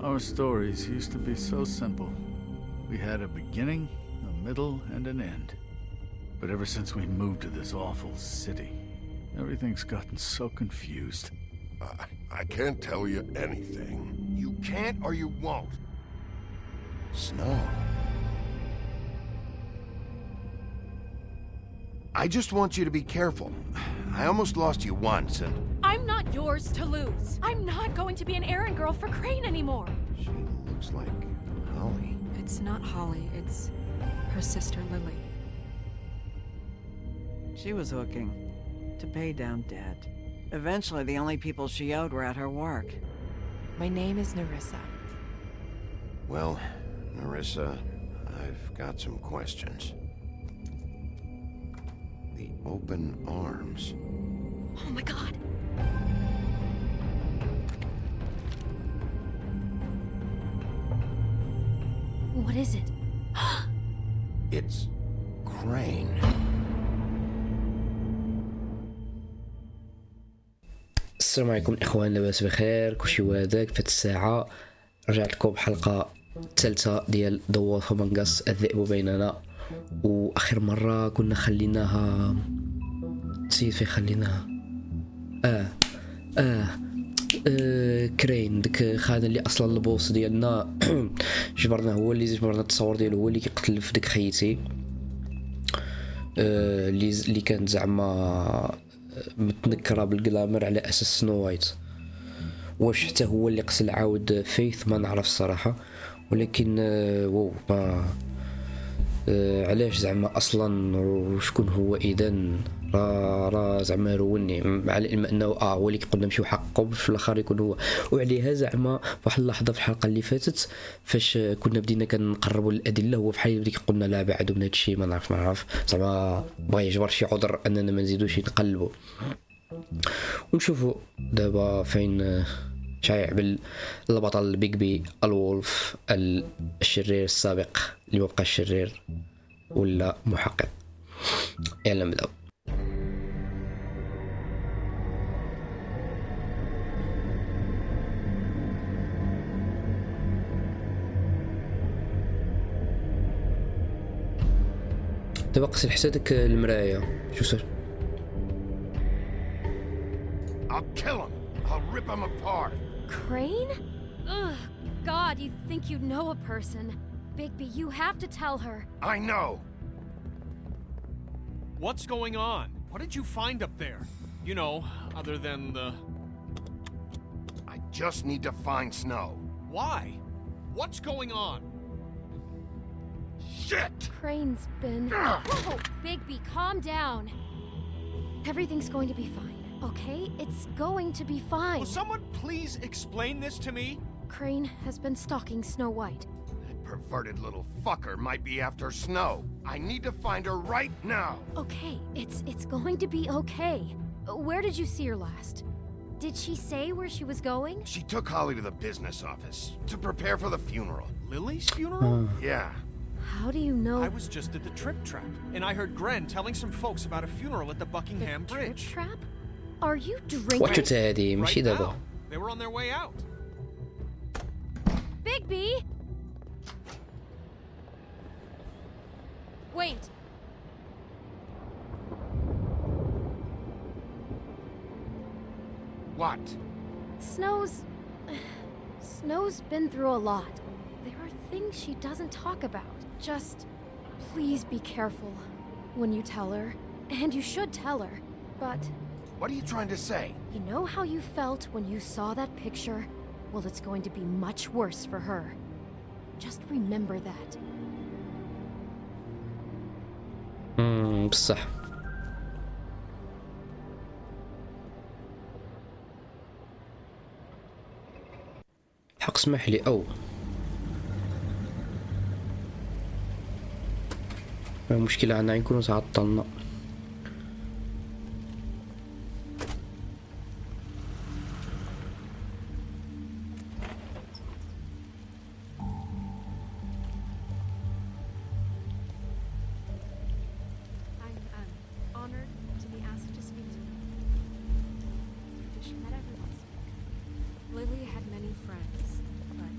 Our stories used to be so simple. We had a beginning, a middle, and an end. But ever since we moved to this awful city, everything's gotten so confused. I can't tell you anything. You can't or you won't. Snow. I just want you to be careful. I almost lost you once, and... I'm not yours to lose. I'm not going to be an errand girl for Crane anymore. She looks like Holly. It's not Holly, it's her sister Lily. She was hooking to pay down debt. Eventually, the only people she owed were at her work. My name is Nerissa. Well, Nerissa, I've got some questions. The open arms. Oh my god. What is it? It's Crane. السلام عليكم الاخوان، لاباس بخير؟ كلشي وهداك في هاد الساعه رجعت لكم بحلقه ثالثه ديال The Wolf Among Us، الذئب بيننا. واخر مره كنا خليناها نسيت فين خليناها. كرين داك خانه اللي اصلا البوس ديالنا جبرنا، هو اللي جبرنا التصور ديالو، هو اللي كيقتل في ديك خيتي اللي كانت زعما متنكره بالجلامر على اساس سنو وايت. واش حتى هو اللي قتل عاود فيث ما نعرف الصراحه، ولكن واو ما علاش زعما اصلا وشكون هو اذا راه زعما روني، مع العلم انه هو اللي كيقول نمشيو حقه في الاخر يكون هو. وعليها زعما واحد اللحظه في الحلقه اللي فاتت فاش كنا بدينا كنقربوا للادله، هو بحال اللي قلنا لا بعد من هادشي ما نعرف زعما بغى يجبر شي عذر اننا ما نزيدوش نقلبوا ونشوفوا دابا فين شايع بالبطل بيج بي الولف الشرير السابق اللي ما بقاش شرير ولا محقق. يلا نبداو. دابا قصي حتى داك المرايه شو صار؟ I'll kill him. I'll rip him apart. Crane? Ugh, God, you think you know a person. Bigby, you have to tell her. I know. What's going on? What did you find up there? You know, other than the... I just need to find Snow. Why? What's going on? Shit! Crane's been... Whoa, Bigby, calm down. Everything's going to be fine, okay? It's going to be fine. Will someone please explain this to me? Crane has been stalking Snow White. That perverted little fucker might be after Snow. I need to find her right now. Okay, it's going to be okay. Where did you see her last? Did she say where she was going? She took Holly to the business office to prepare for the funeral. Lily's funeral? Yeah. How do you know? I was just at the Trip Trap, and I heard Gren telling some folks about a funeral at the Buckingham the Bridge. Trip Trap? Are you drinking? واتشوت هادي ماشي Right دابا. now. They were on their way out. Bigby! Wait. What? Snow's been through a lot. There are things she doesn't talk about. Just please be careful when you tell her. And you should tell her. But What are you trying to say? you know how you felt when you saw that picture? Well, it's going to be much worse for her. Just remember that. بصح حق اسمح لي او المشكلة عنا نكونوا تعطلنا. I'm honored to be asked to speak to you. Tradition that everyone spoke. Lily had many friends, but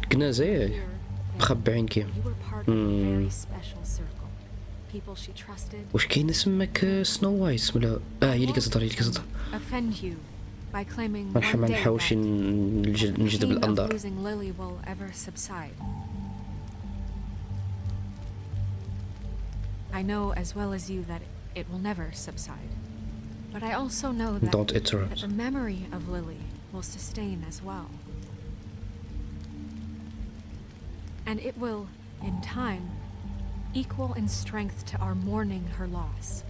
الكنازة مخبعين كيما. You were part of a very special circle. People she trusted. واش كاين سماك سنو وايت ولا هي اللي كتهضر Offend you by claiming مرحبا، ما one day نحاولش that نجذب pain of الانظار. losing Lily will ever subside. I know as well as you that it will never subside. But I also know that, Don't interrupt. that the memory of Lily will sustain as well. And it will, in time, equal in strength to our mourning her loss.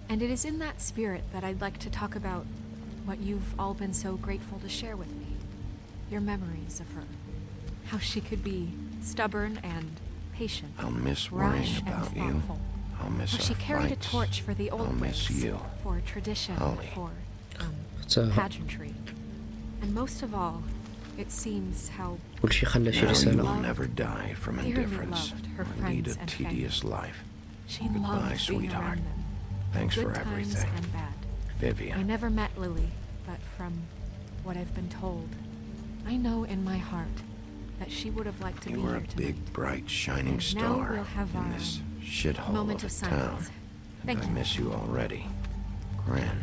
And it is in that spirit that I'd like to talk about what you've all been so grateful to share with me. Your memories of her. How she could be stubborn and patient. I'll miss rash worrying and about you. thoughtful. I'll miss How our she carried fights. a torch for the old I'll miss ways, you. for tradition, Holly. for حتى pageantry. And most of all, it seems how كلشي خلى شي Now رسالة. you'll never die from dearly indifference loved her or lead friends a and tedious family. life. she Goodbye, loved being sweetheart. around them. Thanks Good for times everything. and bad. Vivian. I never met Lily, but from what I've been told, I know in my heart that she would have liked to You be were here a big, tonight. bright, shining And now star we'll have in our this shithole moment of of a town. silence. And Thank I you. miss you already. Gran.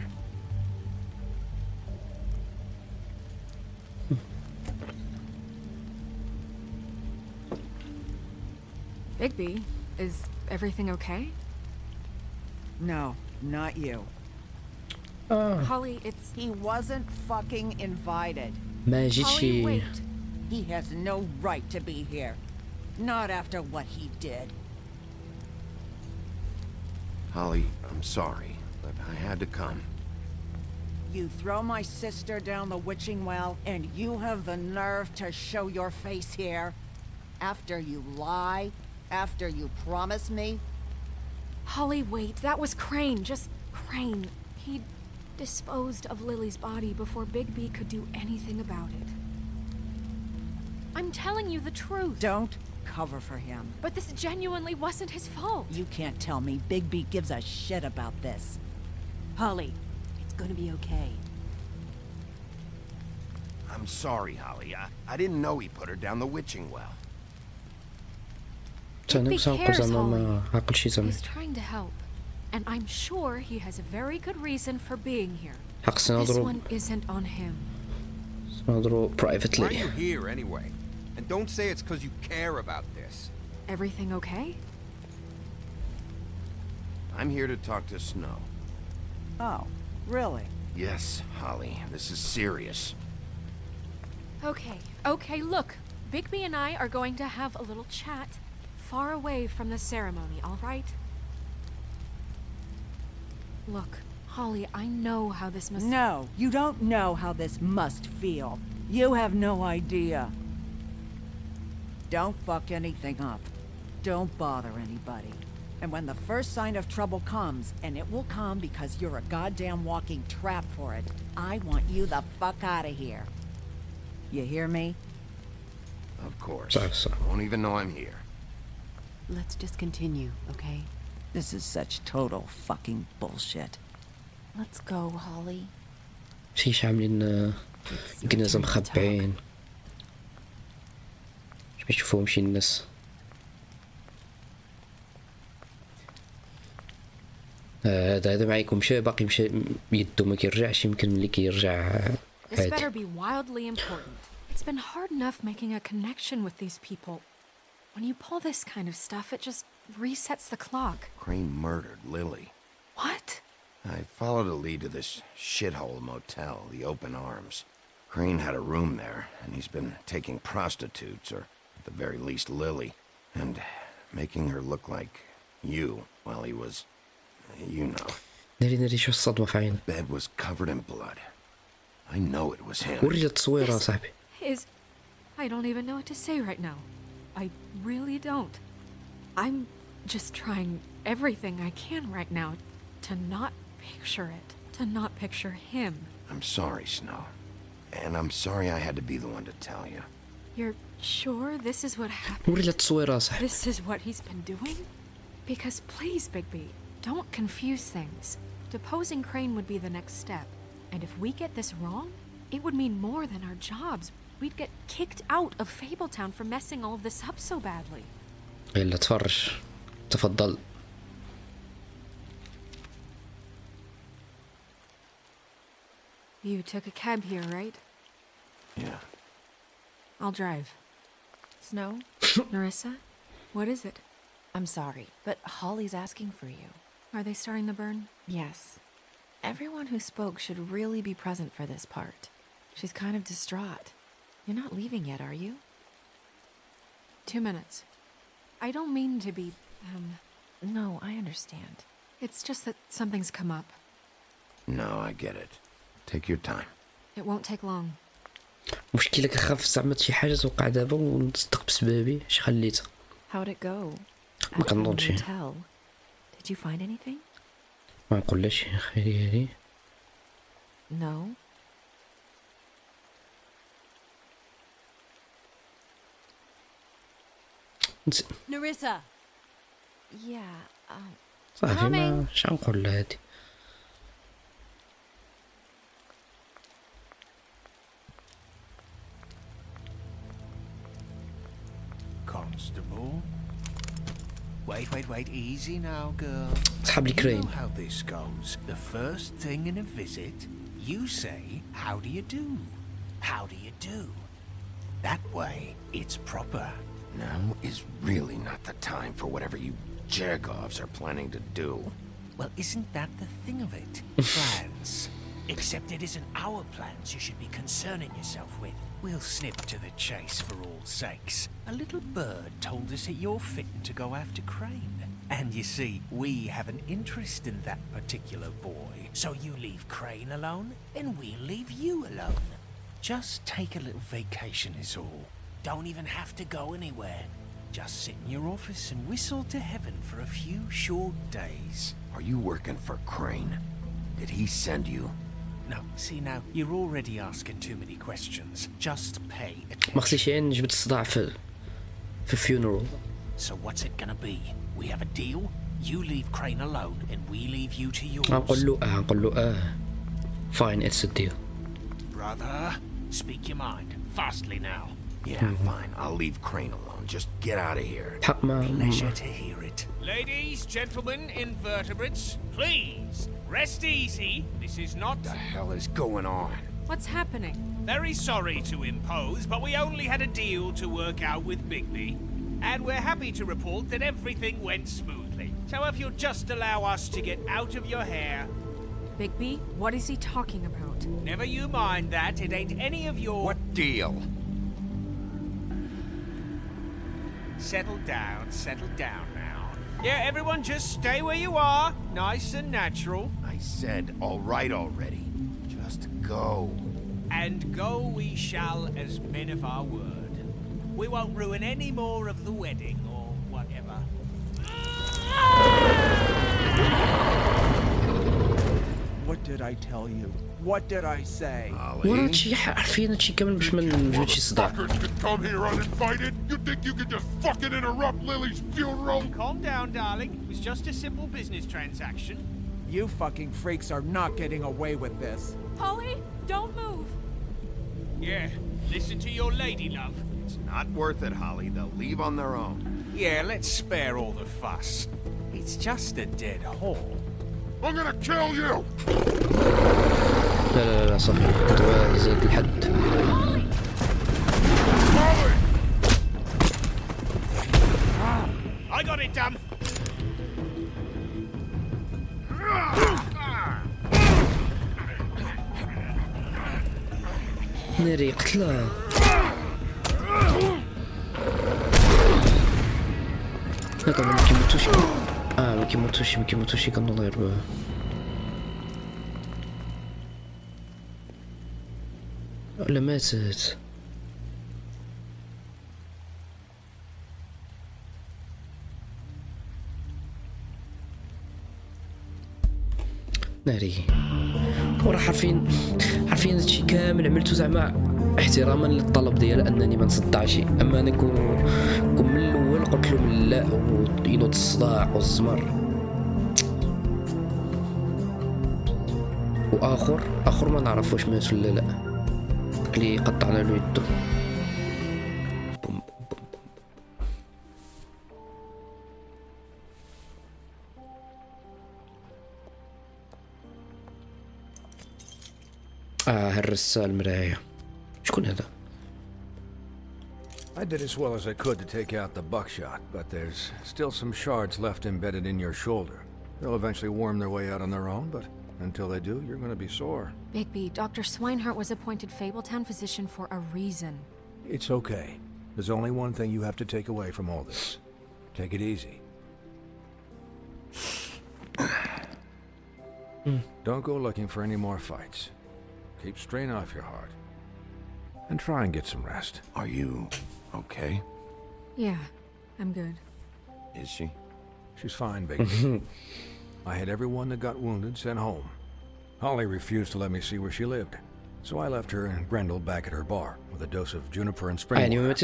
Bigby, is everything okay? No, not you. Holly, it's... He wasn't fucking invited. ما جيت Holly, شي wait. He has no right to be here. Not after what he did. Holly, I'm sorry, but I had to come. You throw my sister down the witching well, and you have the nerve to show your face here? After you lie? After you promise me? Holly, wait. That was Crane. Just Crane. He disposed of Lily's body before Bigby could do anything about it. I'm telling you the truth. Don't cover for him. But this genuinely wasn't his fault. You can't tell me Bigby gives a shit about this. Holly, it's gonna be okay. I'm sorry, Holly. I didn't know he put her down the witching well. تاني Bigby مساوق cares, زعما ما Holly. عقل شي زعما. He's trying to help. And I'm sure he has a very good reason for being here. حق This سنهضرو one isn't on him. سنهضرو Why are you برايفتلي. here anyway? And don't say it's because you care about this. Everything okay? I'm here to talk to Snow. Oh, really? Yes, Holly, this is serious. Okay, look. Bigby and I are going to have a little chat far away from the ceremony, all right? Look, Holly, I know how this must... No, you don't know how this must feel. You have no idea. Don't fuck anything up. Don't bother anybody. And when the first sign of trouble comes, and it will come because you're a goddamn walking trap for it, I want you the fuck out of here. You hear me? Of course. صح. Won't even know I'm here. Let's just continue, okay? This is such total fucking bullshit. Let's go, Holly. شيش عاملين It's your كنازة turn to talk. مخبعين باش ما يشوفوهمش الناس. هذا معاكم مشى باقي مشى يدو ما كيرجعش يمكن ملي كيرجع This better عادي. be wildly important. It's been hard enough making a connection with these people. When you pull this kind of stuff, it just resets the clock. Crane murdered Lily. What? I followed a lead to this shithole motel, the Open Arms. Crane had a room there, and he's been taking prostitutes, or at the very least Lily, and making her look like you while he was, you know. ناري شو الصدمة في عينه. The bed was covered in blood. I know it was him. وري التصويرة صاحبي. I don't even know what to say right now. I really don't. I'm just trying everything I can right now to not picture it, to not picture him. I'm sorry, Snow. And I'm sorry I had to be the one to tell you. You're sure this is what happened? وري التصويرة صاحبي. This is what he's been doing? Because please, Bigby, don't confuse things. Deposing Crane would be the next step. And if we get this wrong, it would mean more than our jobs. we'd get kicked out of Fabletown for messing all of this up so badly. يلا تفرج تفضل. You took a cab here, right? Yeah. I'll drive. Snow, Narissa, what is it? I'm sorry, but Holly's asking for you. Are they starting the burn? Yes. Everyone who spoke should really be present for this part. She's kind of distraught. You're not leaving yet, are you? 2 minutes. I don't mean to be, No, I understand. It's just that something's come up. No, I get it. Take your time. It won't take long. مشكلة كنخاف زعما شي حاجة توقع دابا ونصدق بسبابي. اش خليتها؟ How'd it go? ما كنظنش. Hotel. Did you find anything? ما نقولش خيري هادي. No. Narissa! Yeah, صافي ما اش غنقول لها هادي. Constable. Wait, easy now, girl. صحاب لي You كراين. know how this goes. The first thing in a visit, you say, how do you do? How do you do? That way, it's proper. Now is really not the time for whatever you jerk-offs are planning to do. Well, isn't that the thing of it? Plans. Except it isn't our plans you should be concerning yourself with. We'll snip to the chase for all sakes. A little bird told us that you're fitting to go after Crane. And you see, we have an interest in that particular boy. So you leave Crane alone, then we'll leave you alone. Just take a little vacation is all. Don't even have to go anywhere. Just sit in your office and whistle to heaven for a few short days. Are you working for Crane? Did he send you? No, see now, you're already asking too many questions. Just pay ما خصنيش attention. نجبد الصداع في funeral. So what's it gonna be? We have a deal? You leave Crane alone and we leave you to yours. غنقول له fine, it's a deal. Brother, speak your mind. Fastly now. Yeah, fine. I'll leave Crane alone. Just get out of here. الحق ما Pleasure to hear it. Ladies, gentlemen, invertebrates, please, rest easy. This is not... What the hell is going on? What's happening? Very sorry to impose, but we only had a deal to work out with Bigby. And we're happy to report that everything went smoothly. So if you'll just allow us to get out of your hair... Bigby, what is he talking about? Never you mind that, it ain't any of your... What deal? Settle down now. Yeah, everyone just stay where you are. Nice and natural. I said all right already. Just go. And go we shall as men of our word. We won't ruin any more of the wedding or whatever. What did I tell you? What did I say? ورا هادشي عارفين هادشي كامل باش ما نجبدش صداع. Could come here uninvited? You think you could just fucking interrupt Lily's funeral? Calm down, darling. It was just a simple business transaction. You fucking freaks are not getting away with this. Holly, don't move! Yeah, listen to your lady love. It's not worth it, Holly. They'll leave on their own. Yeah, let's spare all the fuss. It's just a dead horse. I'm gonna kill you! لا صافي دابا زاد الحد. Holly! I got it done. ناري قتلها. هذا ما كيموتوش. ما كيموتوش كنظن غير ولا ماتت. ناري وراه حرفين هادشي كامل عملتو زعما احتراما للطلب ديال انني ما نصدعش. اما انا كون من الاول قلت لهم لا وينوض الصداع والزمر. واخر ما نعرف واش مات ولا لا. اللي قطعنا له يدو. هالرسال المراية شكون هذا؟ I did as well as I could to take out the buckshot, but there's still some shards left embedded in your shoulder. They'll eventually worm their way out on their own, but until they do, you're going to be sore. Bigby, Dr. Swinehart was appointed Fabletown physician for a reason. It's okay. There's only one thing you have to take away from all this. Take it easy. Don't go looking for any more fights. Keep strain off your heart. And try and get some rest. Are you okay? Yeah, I'm good. Is she? She's fine, Bigby. I had everyone that got wounded sent home. Holly refused to let me see where she lived, so I left her and Grendel back at her bar with a dose of juniper and spring water.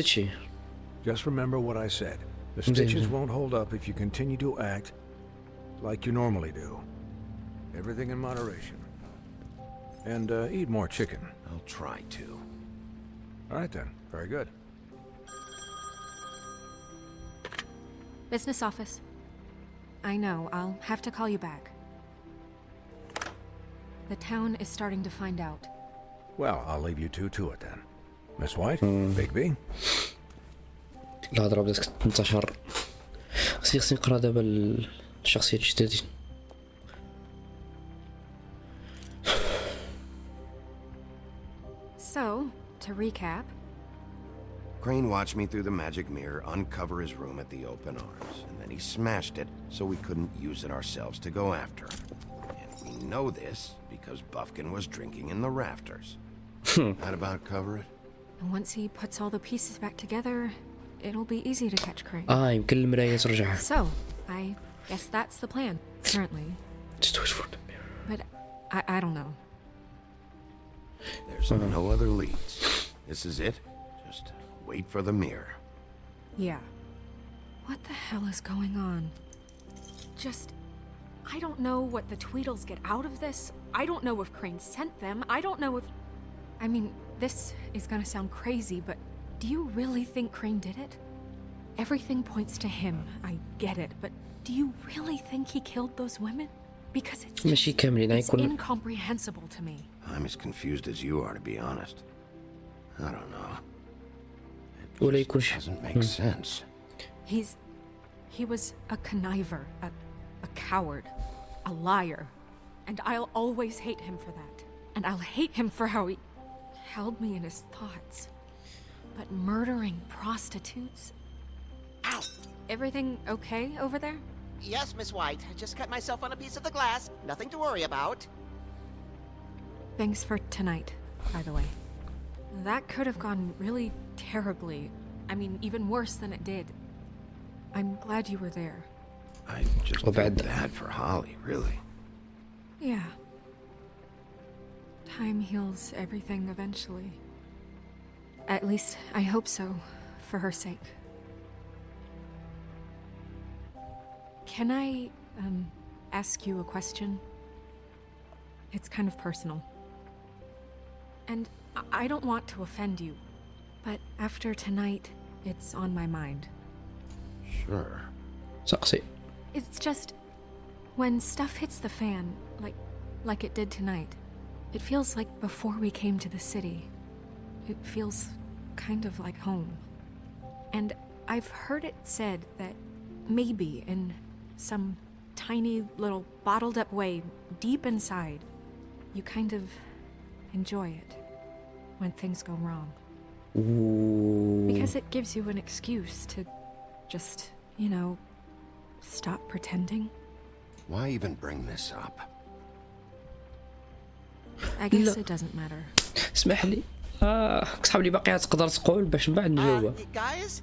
Just remember what I said. The stitches won't hold up if you continue to act like you normally do. Everything in moderation. And eat more chicken. I'll try to. All right then. Very good. Business office. I know, I'll have to call you back. The town is starting to find out. Well, I'll leave you two to it then. Miss White, Bigby. الهضرة بدات تنتشر. خصني نقرا دابا الشخصيات الجدادين. So, to recap, Crane watched me through the magic mirror uncover his room at the open arms, and then he smashed it so we couldn't use it ourselves to go after him. And we know this because Buffkin was drinking in the rafters. That about cover it? and once he puts all the pieces back together, it'll be easy to catch Crane. يمكن المراية ترجع. So, I guess that's the plan, currently. Just wait for the mirror. But I don't know. There's no other leads. This is it. Just wait for the mirror. Yeah. What the hell is going on? I don't know what the Tweedles get out of this. I don't know if Crane sent them. I don't know if... I mean, this is gonna sound crazy, but do you really think Crane did it? Everything points to him. I get it, but do you really think he killed those women? Because it's incomprehensible to me. I'm as confused as you are, to be honest. I don't know. It just doesn't make sense. He was a conniver, a coward, a liar. And I'll always hate him for that. And I'll hate him for how he held me in his thoughts. But murdering prostitutes? Ow! Everything okay over there? Yes, Miss White. I just cut myself on a piece of the glass. Nothing to worry about. Thanks for tonight, by the way. That could have gone really terribly. I mean, even worse than it did. I'm glad you were there. I just feel bad for Holly, really. Yeah. Time heals everything eventually. At least, I hope so, for her sake. Can I, ask you a question? It's kind of personal. And I don't want to offend you, but after tonight, it's on my mind. Sure. سقسي. It's just, when stuff hits the fan, like it did tonight, it feels like before we came to the city. It feels kind of like home. And I've heard it said that maybe in some tiny little bottled up way deep inside, you kind of enjoy it when things go wrong. Ooh. Because it gives you an excuse to just, you know, stop pretending. Why even bring this up? I guess it doesn't matter. اسمح لي. صحاب لي باقي تقدر تقول باش من بعد نجاوب. Guys,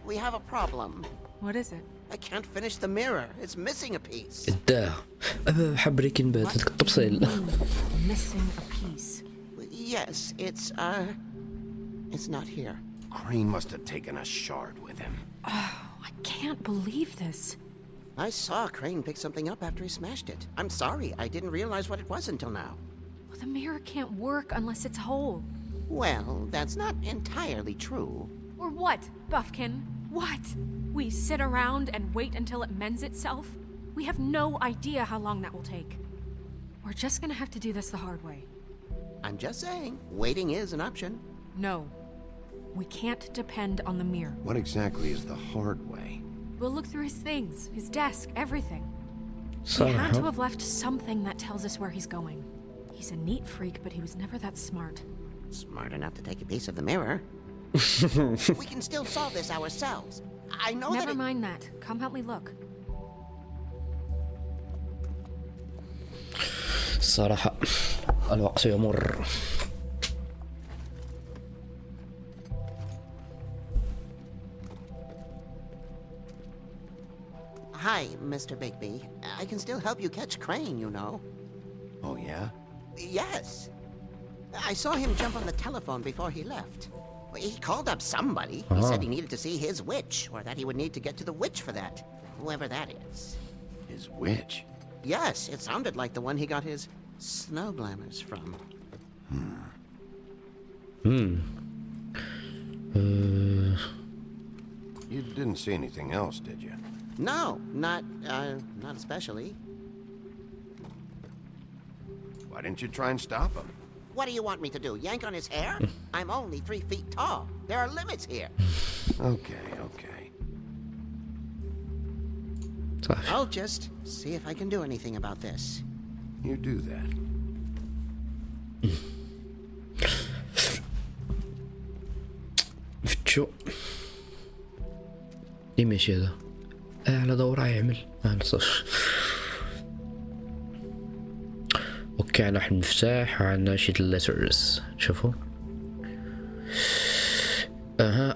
we have a problem. What is it? I can't finish the mirror. It's missing a piece. الداه. حاب بريكين باد هذاك التفصيل. Missing a piece. Yes, it's not here. Crane must have taken a shard with him. Oh, I can't believe this. I saw Crane pick something up after he smashed it. I'm sorry, I didn't realize what it was until now. Well, the mirror can't work unless it's whole. Well, that's not entirely true. Or what, Buffkin? What? We sit around and wait until it mends itself? We have no idea how long that will take. We're just gonna have to do this the hard way. I'm just saying, waiting is an option. No. We can't depend on the mirror. What exactly is the hard way? We'll look through his things, his desk, everything. He had to have left something that tells us where he's going. He's a neat freak, but he was never that smart. Smart enough to take a piece of the mirror. We can still solve this ourselves. I know Never mind that. Come help me look. الصراحة الوقت يمر. Hi, Mr. Bigby. I can still help you catch Crane, you know. Oh, yeah? Yes. I saw him jump on the telephone before he left. He called up somebody. He said he needed to see his witch, or that he would need to get to the witch for that. Whoever that is. His witch? Yes, it sounded like the one he got his snow glamours from. You didn't see anything else, did you? No, not especially. Why didn't you try and stop him? What do you want me to do, yank on his hair? I'm only 3 feet tall. There are limits here. Okay. I'll just see if I can do anything about this. You do that. فتشو ايه ماشي هذا على دورة يعمل صح. اوكي عنا واحد المفتاح وعنا شي letters شوفوا.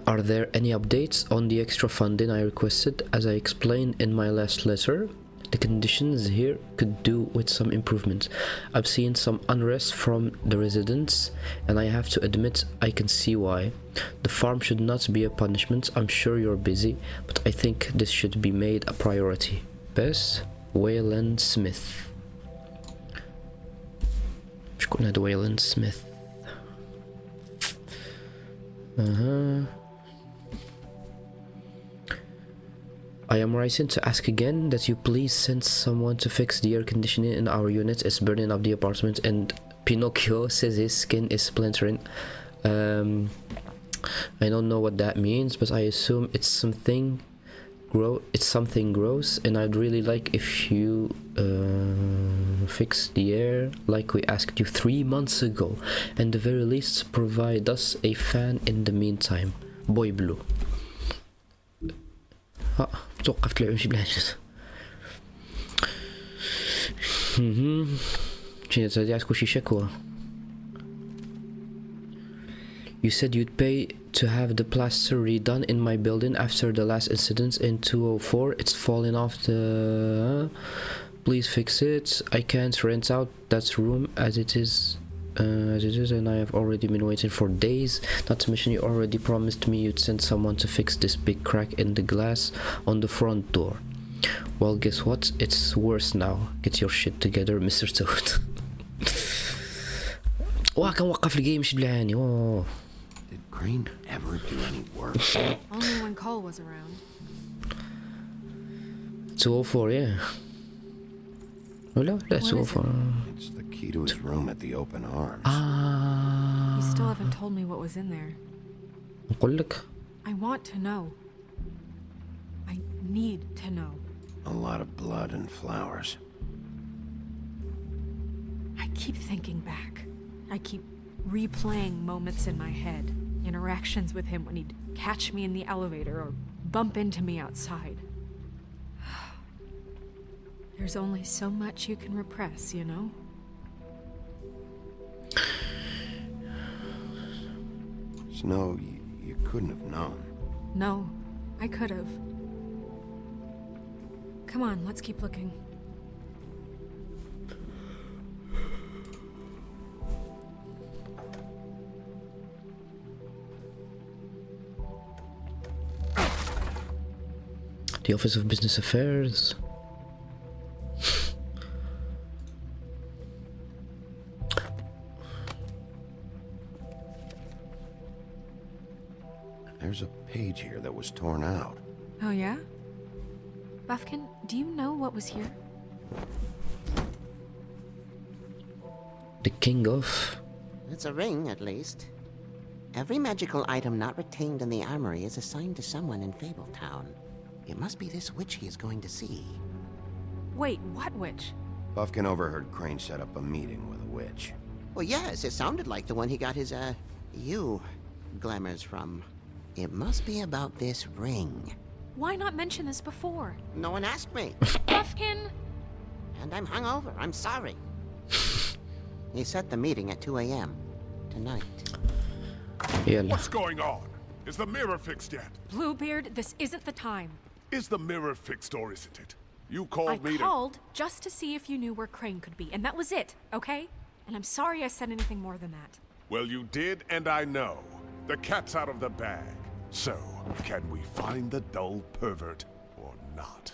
Are there any updates on the extra funding I requested? As I explained in my last letter, the conditions here could do with some improvement. I've seen some unrest from the residents, and I have to admit I can see why. The farm should not be a punishment. I'm sure you're busy, but I think this should be made a priority. Best, Wayland Smith. شكون هاد Wayland Smith؟ I am writing to ask again that you please send someone to fix the air conditioning in our unit. It's burning up the apartment and Pinocchio says his skin is splintering. I don't know what that means, but I assume it's something gross, and I'd really like if you fix the air like we asked you 3 months ago, and the very least provide us a fan in the meantime. Boy Blue. توقفت العون شي بلاش. شنو هادي عندكم شي شكوى؟ You said you'd pay to have the plaster redone in my building after the last incident in 204. It's falling off the... Please fix it. I can't rent out that room as it is, and I have already been waiting for days. Not to mention you already promised me you'd send someone to fix this big crack in the glass on the front door. Well, guess what? It's worse now. Get your shit together, Mr. Toad. كان وقف الجيم شي بلعاني. Did Crane ever do any work? Only when Cole was around. 204, yeah. لا 204. It's the key to his room at the open arms. You still haven't told me what was in there. نقول لك. I want to know. I need to know. A lot of blood and flowers. I keep thinking back. I keep replaying moments in my head. Interactions with him when he'd catch me in the elevator or bump into me outside. There's only so much you can repress, you know? Snow, you couldn't have known. No, I could have. Come on, let's keep looking. The Office of Business Affairs. There's a page here that was torn out. Oh, yeah? Buffkin, do you know what was here? The king of... It's a ring, at least. Every magical item not retained in the armory is assigned to someone in Fabletown. It must be this witch he is going to see. Wait, what witch? Buffkin overheard Crane set up a meeting with a witch. Well, yes, it sounded like the one he got his, glamours from. It must be about this ring. Why not mention this before? No one asked me. Buffkin! And I'm hungover. I'm sorry. He set the meeting at 2 a.m. tonight. What's going on? Is the mirror fixed yet? Bluebeard, this isn't the time. Is the mirror fixed or isn't it? You called me I called just to see if you knew where Crane could be, and that was it, okay? And I'm sorry I said anything more than that. Well, you did, and I know. The cat's out of the bag. So, can we find the dull pervert or not?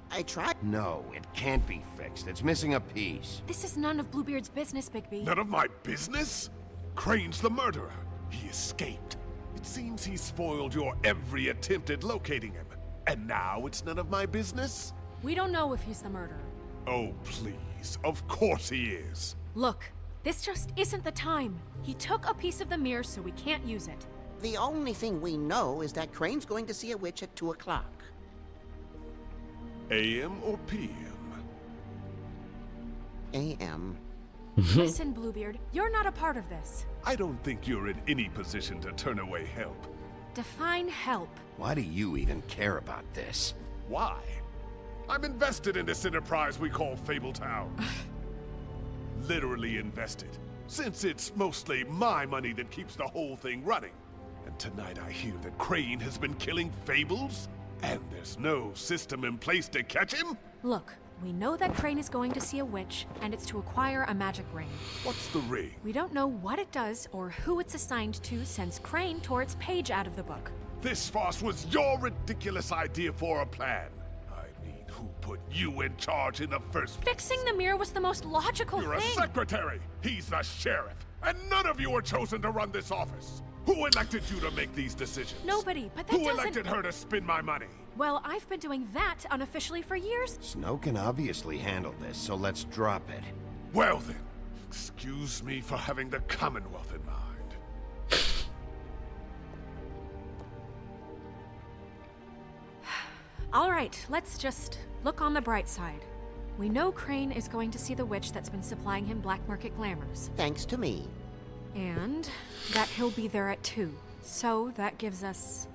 I tried. No, it can't be fixed. It's missing a piece. This is none of Bluebeard's business, Bigby. None of my business? Crane's the murderer. He escaped. It seems he spoiled your every attempt at locating him. And now it's none of my business? We don't know if he's the murderer. Oh, please. Of course he is. Look, this just isn't the time. He took a piece of the mirror, so we can't use it. The only thing we know is that Crane's going to see a witch at 2 o'clock. AM or PM? AM. Listen, Bluebeard, you're not a part of this. I don't think you're in any position to turn away help. Define help. Why do you even care about this? Why? I'm invested in this enterprise we call Fabletown. Literally invested, since it's mostly my money that keeps the whole thing running. And tonight I hear that Crane has been killing fables, and there's no system in place to catch him? Look, we know that Crane is going to see a witch, and it's to acquire a magic ring. What's the ring? We don't know what it does or who it's assigned to since Crane tore its page out of the book. This farce was your ridiculous idea for a plan. I mean, who put you in charge in the first place? Fixing the mirror was the most logical You're thing. a secretary! He's the sheriff! And none of you were chosen to run this office! Who elected you to make these decisions? Nobody, but that Who doesn't... elected her to spend my money? Well, I've been doing that unofficially for years. Snow can obviously handle this, so let's drop it. Well then, excuse me for having the Commonwealth in mind. All right, let's just look on the bright side. We know Crane is going to see the witch that's been supplying him black market glamours. Thanks to me. And that he'll be there at 2. So that gives us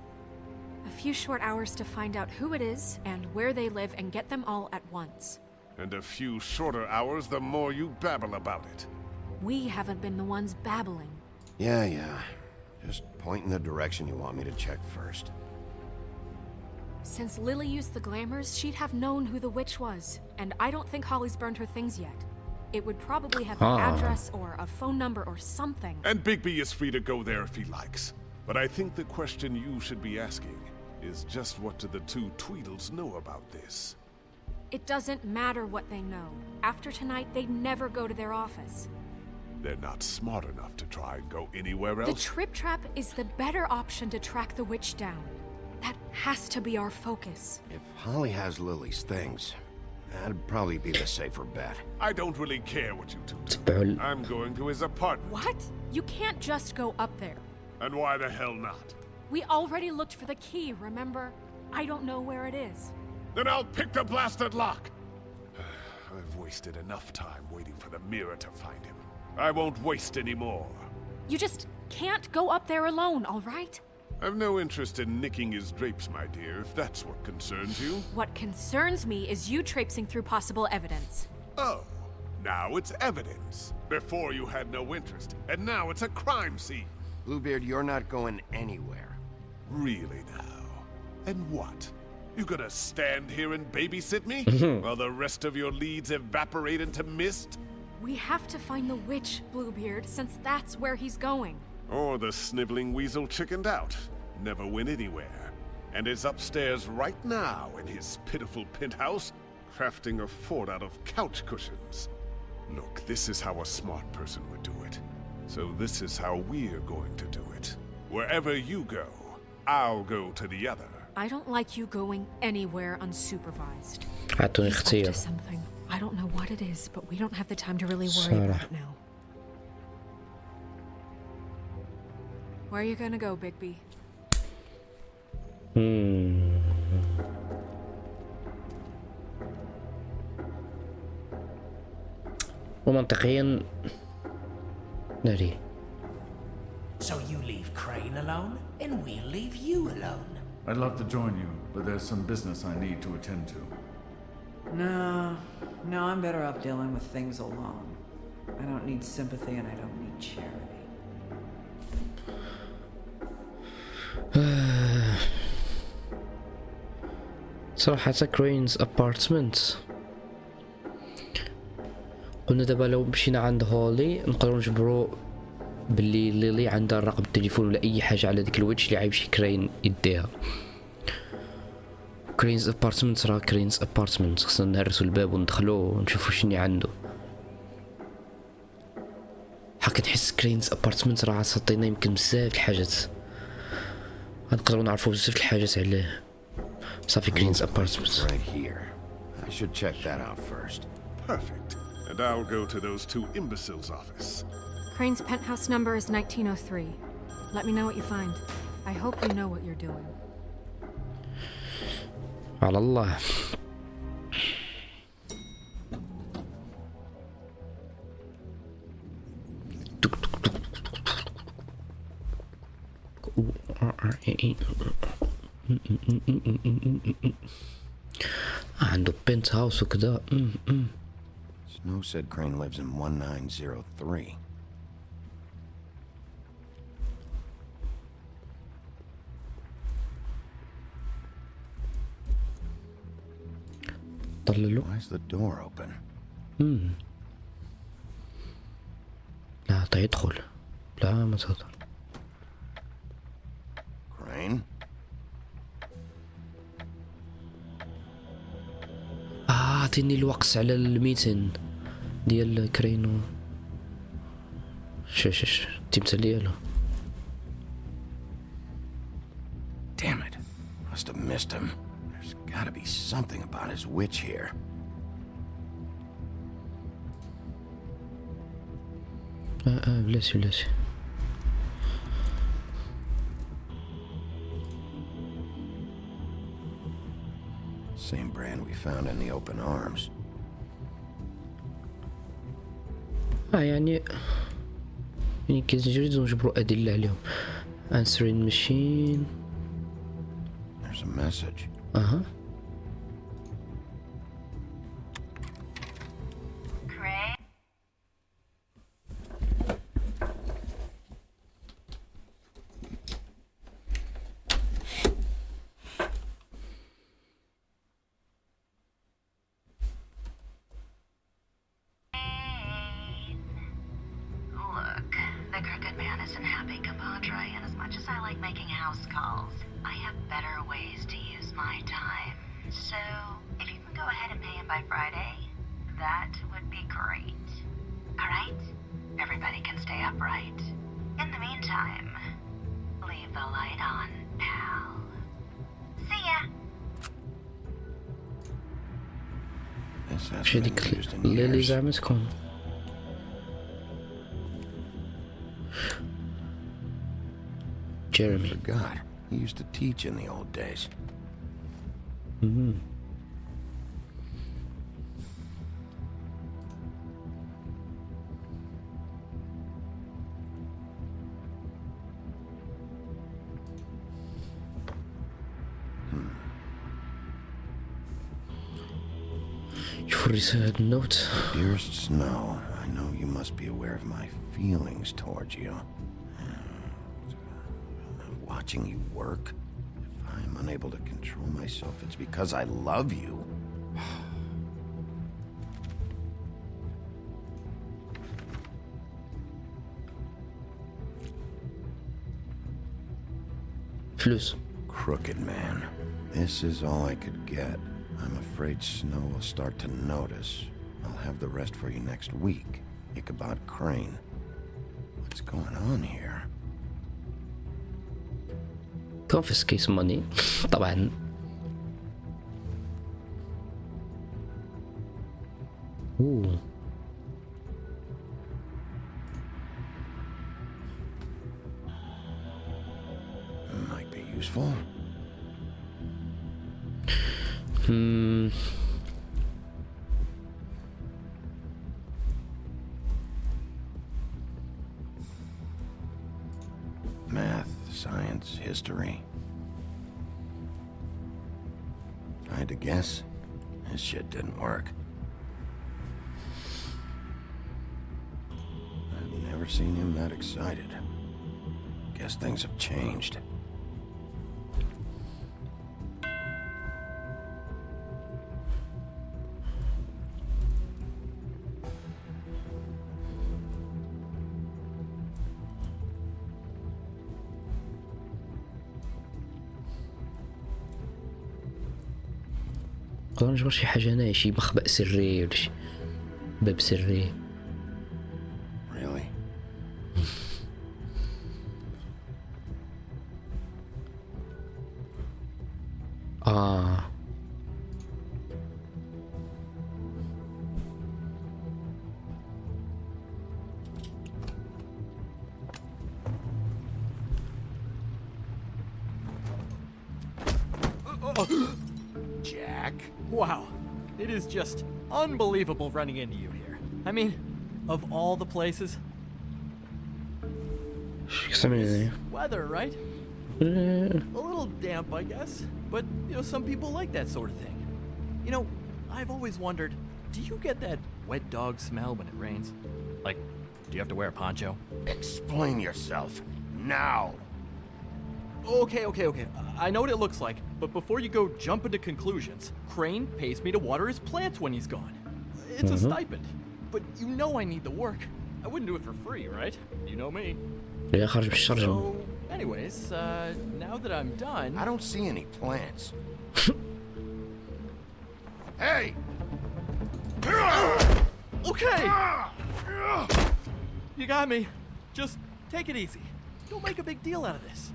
a few short hours to find out who it is and where they live and get them all at once. And a few shorter hours the more you babble about it. We haven't been the ones babbling. Yeah. Just point in the direction you want me to check first. Since Lily used the glamours, she'd have known who the witch was. And I don't think Holly's burned her things yet. It would probably have an address or a phone number or something. And Bigby is free to go there if he likes. But I think the question you should be asking is just what do the two Tweedles know about this? It doesn't matter what they know. After tonight, they'd never go to their office. They're not smart enough to try and go anywhere else? The Trip Trap is the better option to track the witch down. That has to be our focus. If Holly has Lily's things, that'd probably be the safer bet. I don't really care what you two do. I'm going to his apartment. What? You can't just go up there. And why the hell not? We already looked for the key, remember? I don't know where it is. Then I'll pick the blasted lock! I've wasted enough time waiting for the mirror to find him. I won't waste any more. You just can't go up there alone, all right? I've no interest in nicking his drapes, my dear, if that's what concerns you. What concerns me is you traipsing through possible evidence. Oh, now it's evidence. Before you had no interest, and now it's a crime scene. Bluebeard, you're not going anywhere. Really now? And what? You gonna stand here and babysit me? While the rest of your leads evaporate into mist? We have to find the witch, Bluebeard, since that's where he's going. Or the sniveling weasel chickened out, never went anywhere, and is upstairs right now in his pitiful penthouse, crafting a fort out of couch cushions. Look, this is how a smart person would do it. So this is how we're going to do it. Wherever you go, I'll go to the other. I don't like you going anywhere unsupervised. أعطوني He's up اختيار. to something. I don't know what it is, but we don't have the time to really worry about it now. Where are you gonna go, Bigby? ومنطقيا ناري. So you leave Crane alone, and we'll leave you alone. I'd love to join you, but there's some business I need to attend to. No, I'm better off dealing with things alone. I don't need sympathy and I don't need charity. صراحة كرينز ابارتمنت قلنا دابا لو مشينا عند هولي نقدروا نجبروا باللي ليلي عندها رقم التليفون ولا اي حاجه على ديك الوجه اللي عايبشي كراين يديها. كرينز ابارتمنت راه كرينز ابارتمنت خصنا نهرسوا الباب وندخلوا ونشوفوا شنو عنده. حق نحس كرينز ابارتمنت راه عطينا يمكن بزاف الحاجات غنقدروا نعرفوا بزاف الحاجات عليه. صافي كرينز ابارتمنت. Right here. I should check that out first. Perfect. And I'll go to those two imbeciles' office. Crane's penthouse number is 1903. Let me know what you find. I hope you know what you're doing. على الله. عنده بنت هاوس وكذا. Snow said Crane lives in 1903. Why's the door open? لا تدخل. لا ما تقدر. Crane? عطيني الوقت على الميتين ديال كرينو. شش التمثال ديالو. Damn it. Must have missed him. There's gotta be something about his witch here. بلاتي. Same brand we found in the open arms. يعني كنجريو نجبروا أدلة عليهم. Answering machine. There's a message. شي ديك اللي زعما تكون Jeremy. I forgot. He used to teach in the old days. شوف الرسالة النوت. Dearest Snow, I know you must be aware of my feelings towards you. Watching you work, if I'm unable to control myself, it's because I love you. فلوس. Crooked man. This is all I could get. I'm afraid Snow will start to notice. I'll have the rest for you next week. Ichabod Crane. What's going on here? confiscate money طبعا. اوه might be useful. Math, science, history. I had to guess. This shit didn't work. I've never seen him that excited. Guess things have changed. نقدر نجبر شي حاجة هنايا، شي مخبأ سري ولا شي باب سري. Really? Jack? Wow, it is just unbelievable running into you here. I mean, of all the places. Weather, right? A little damp, I guess. But, you know, some people like that sort of thing. You know, I've always wondered, do you get that wet dog smell when it rains? Like, do you have to wear a poncho? Explain yourself. Now! Okay. I know what it looks like, but before you go jumping to conclusions, Crane pays me to water his plants when he's gone. It's a stipend. But you know I need the work. I wouldn't do it for free, right? You know me. So, anyways, now that I'm done... I don't see any plants. Hey! Okay! You got me. Just take it easy. Don't make a big deal out of this.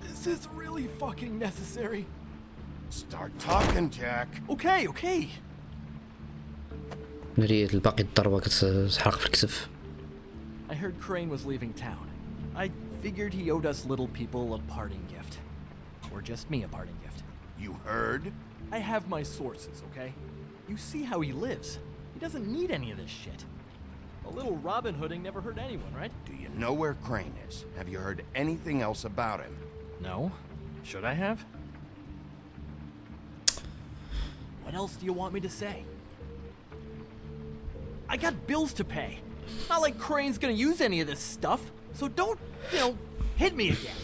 Is this really fucking necessary? Start talking, Jack. Okay. ناري الباقي الضربة كتحرق في الكتف. I heard Crane was leaving town. I figured he owed us little people a parting gift. Or just me a parting gift. You heard? I have my sources, okay? You see how he lives. He doesn't need any of this shit. A little Robin Hooding never hurt anyone, right? Do you know where Crane is? Have you heard anything else about him? No. Should I have? What else do you want me to say? I got bills to pay. Not like Crane's gonna use any of this stuff, so don't, you know, hit me again.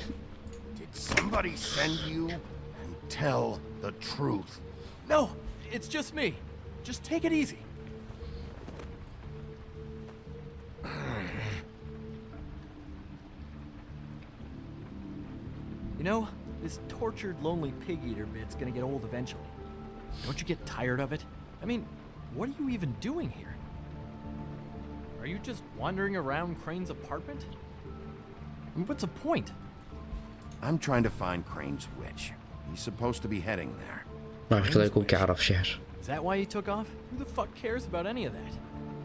Did somebody send you? And tell the truth. No, it's just me. Just take it easy. You know, this tortured, lonely pig-eater bit's gonna get old eventually. Don't you get tired of it? I mean, what are you even doing here? Are you just wandering around Crane's apartment? I mean, what's the point? I'm trying to find Crane's witch. He's supposed to be heading there. Is that why he took off? Who the fuck cares about any of that?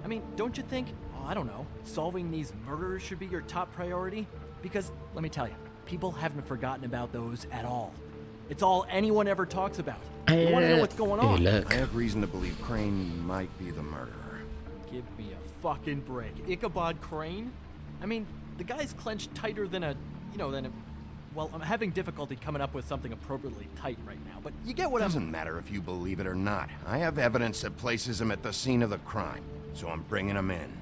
I mean, don't you think, I don't know, solving these murders should be your top priority? Because, let me tell you, people haven't forgotten about those at all. It's all anyone ever talks about. You want to know what's going on? I have reason to believe Crane might be the murderer. Give me a fucking break. Ichabod Crane? I mean, the guy's clenched tighter than well, I'm having difficulty coming up with something appropriately tight right now, but you get what Doesn't matter if you believe it or not. I have evidence that places him at the scene of the crime, so I'm bringing him in.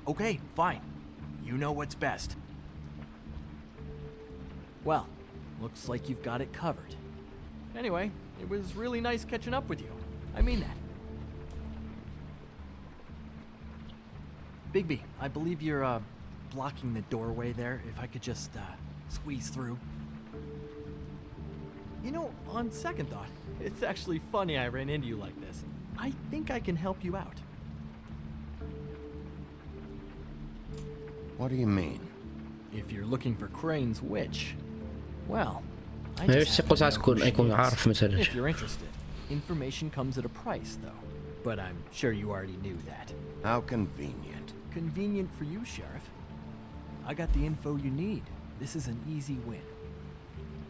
Okay, fine. You know what's best. Well, looks like you've got it covered. Anyway, it was really nice catching up with you. I mean that. Bigby, I believe you're, blocking the doorway there. If I could just, squeeze through. You know, on second thought, it's actually funny I ran into you like this. I think I can help you out. What do you mean? If you're looking for Crane's witch, Well, I ما just يقول ساعات happen to know who she يكون is. عارف مثلا. If you're interested, information comes at a price, though. But I'm sure you already knew that. How convenient. Convenient for you, Sheriff. I got the info you need. This is an easy win.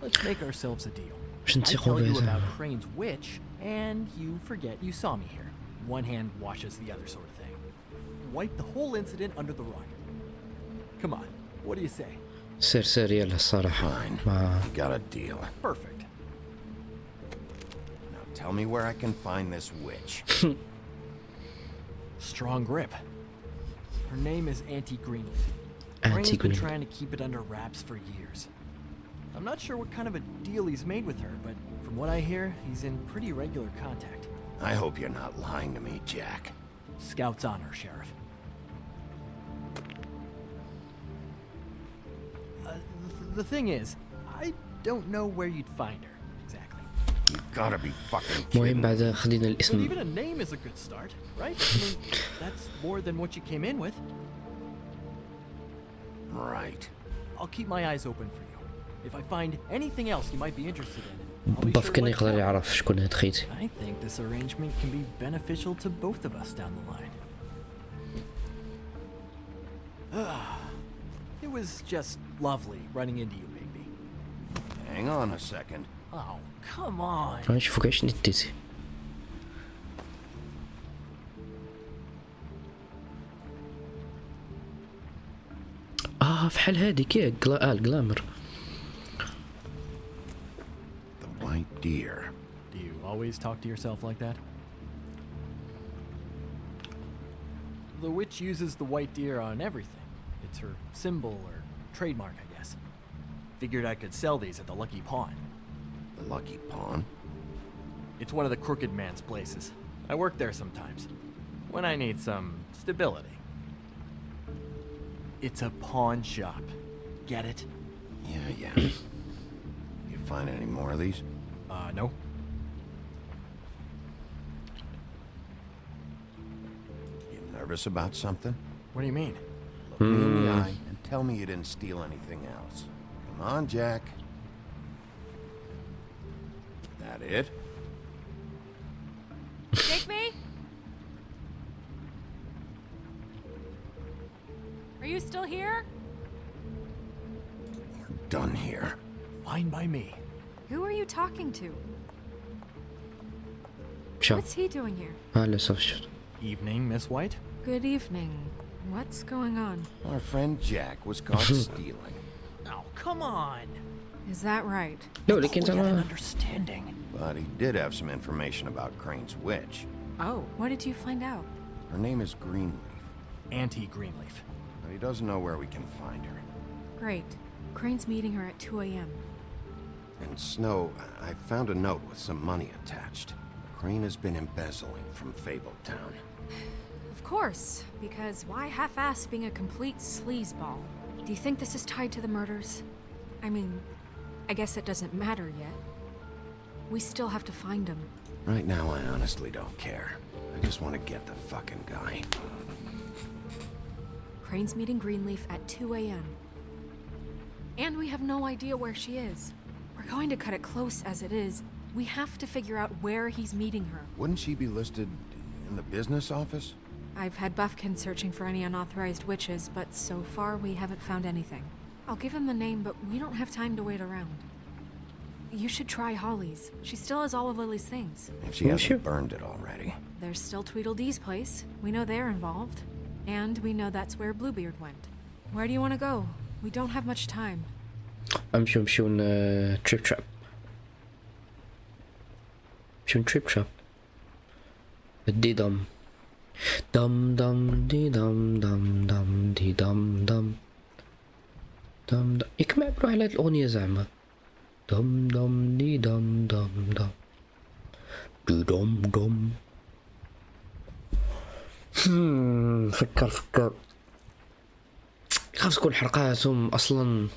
Let's make ourselves a deal. I tell you about Crane's witch, and you forget you saw me here. One hand washes the other sort of thing. Wipe the whole incident under the rug. Come on, what do you say? سير يلا الصراحة. Fine. You got a deal. Perfect. Now tell me where I can find this witch. Strong grip. Her name is Auntie Greenleaf. Crane's been trying to keep it under wraps for years. I'm not sure what kind of a deal he's made with her, but from what I hear, he's in pretty regular contact. I hope you're not lying to me, Jack. Scout's honor, Sheriff. The thing is, I don't know where you'd find her, exactly. You gotta be fucking المهم kidding. بعد خدينا But الاسم. even a name is a good start, right? I mean, that's more than what you came in with. Right. I'll keep my eyes open for you. If I find anything else you might be interested in, I'll be باف sure to كان let you يقدر know. يعرف شكون هاد خيتي. I think this arrangement can be beneficial to both of us down the line. It was just lovely running into you, Bigby. Hang on a second. Oh, come on. نشوفو كاع شنو ديتي. فحال هاديك ياك الجلامر. The white deer. Do you always talk to yourself like that? The witch uses the white deer on everything. It's her symbol or trademark, I guess. Figured I could sell these at the Lucky Pawn. The Lucky Pawn? It's one of the crooked man's places. I work there sometimes. When I need some stability. It's a pawn shop. Get it? Yeah. You find any more of these? No. You nervous about something? What do you mean? Look me in the eye and tell me you didn't steal anything else. Come on, Jack. That it? Take me? Are you still here? We're done here. Fine by me. Who are you talking to? مشى. What's he doing here? لا صافي شفت. Evening, Miss White. Good evening. What's going on? Our friend Jack was caught stealing. Oh, come on. Is that right? لا ولكن We had an زعما understanding. But he did have some information about Crane's witch. Oh, what did you find out? Her name is Greenleaf, Auntie Greenleaf. but he doesn't know where we can find her. Great. Crane's meeting her at 2 a.m. And Snow, I found a note with some money attached. Crane has been embezzling from Fabletown. Of course, because why half-ass being a complete sleazeball? Do you think this is tied to the murders? I mean, I guess it doesn't matter yet. We still have to find him. Right now, I honestly don't care. I just want to get the fucking guy. Crane's meeting Greenleaf at 2 a.m. And we have no idea where she is. We're going to cut it close as it is. We have to figure out where he's meeting her. Wouldn't she be listed in the business office? I've had Buffkin searching for any unauthorized witches, but so far we haven't found anything. I'll give him the name, but we don't have time to wait around. You should try Holly's. She still has all of Lily's things. If she hasn't burned it already. There's still Tweedledee's place. We know they're involved. And we know that's where Bluebeard went. Where do you want to go? We don't have much time. نمشيو تريب تراب. نمشيو تريب تراب. دي دم دم دم دي دم دم دم دي دم دم دم دم. ياك ما عبروا على هاد الأغنية زعما. دم دم دي دم دم دم دي دم دم. فكر خاص تكون حرقاتهم اصلا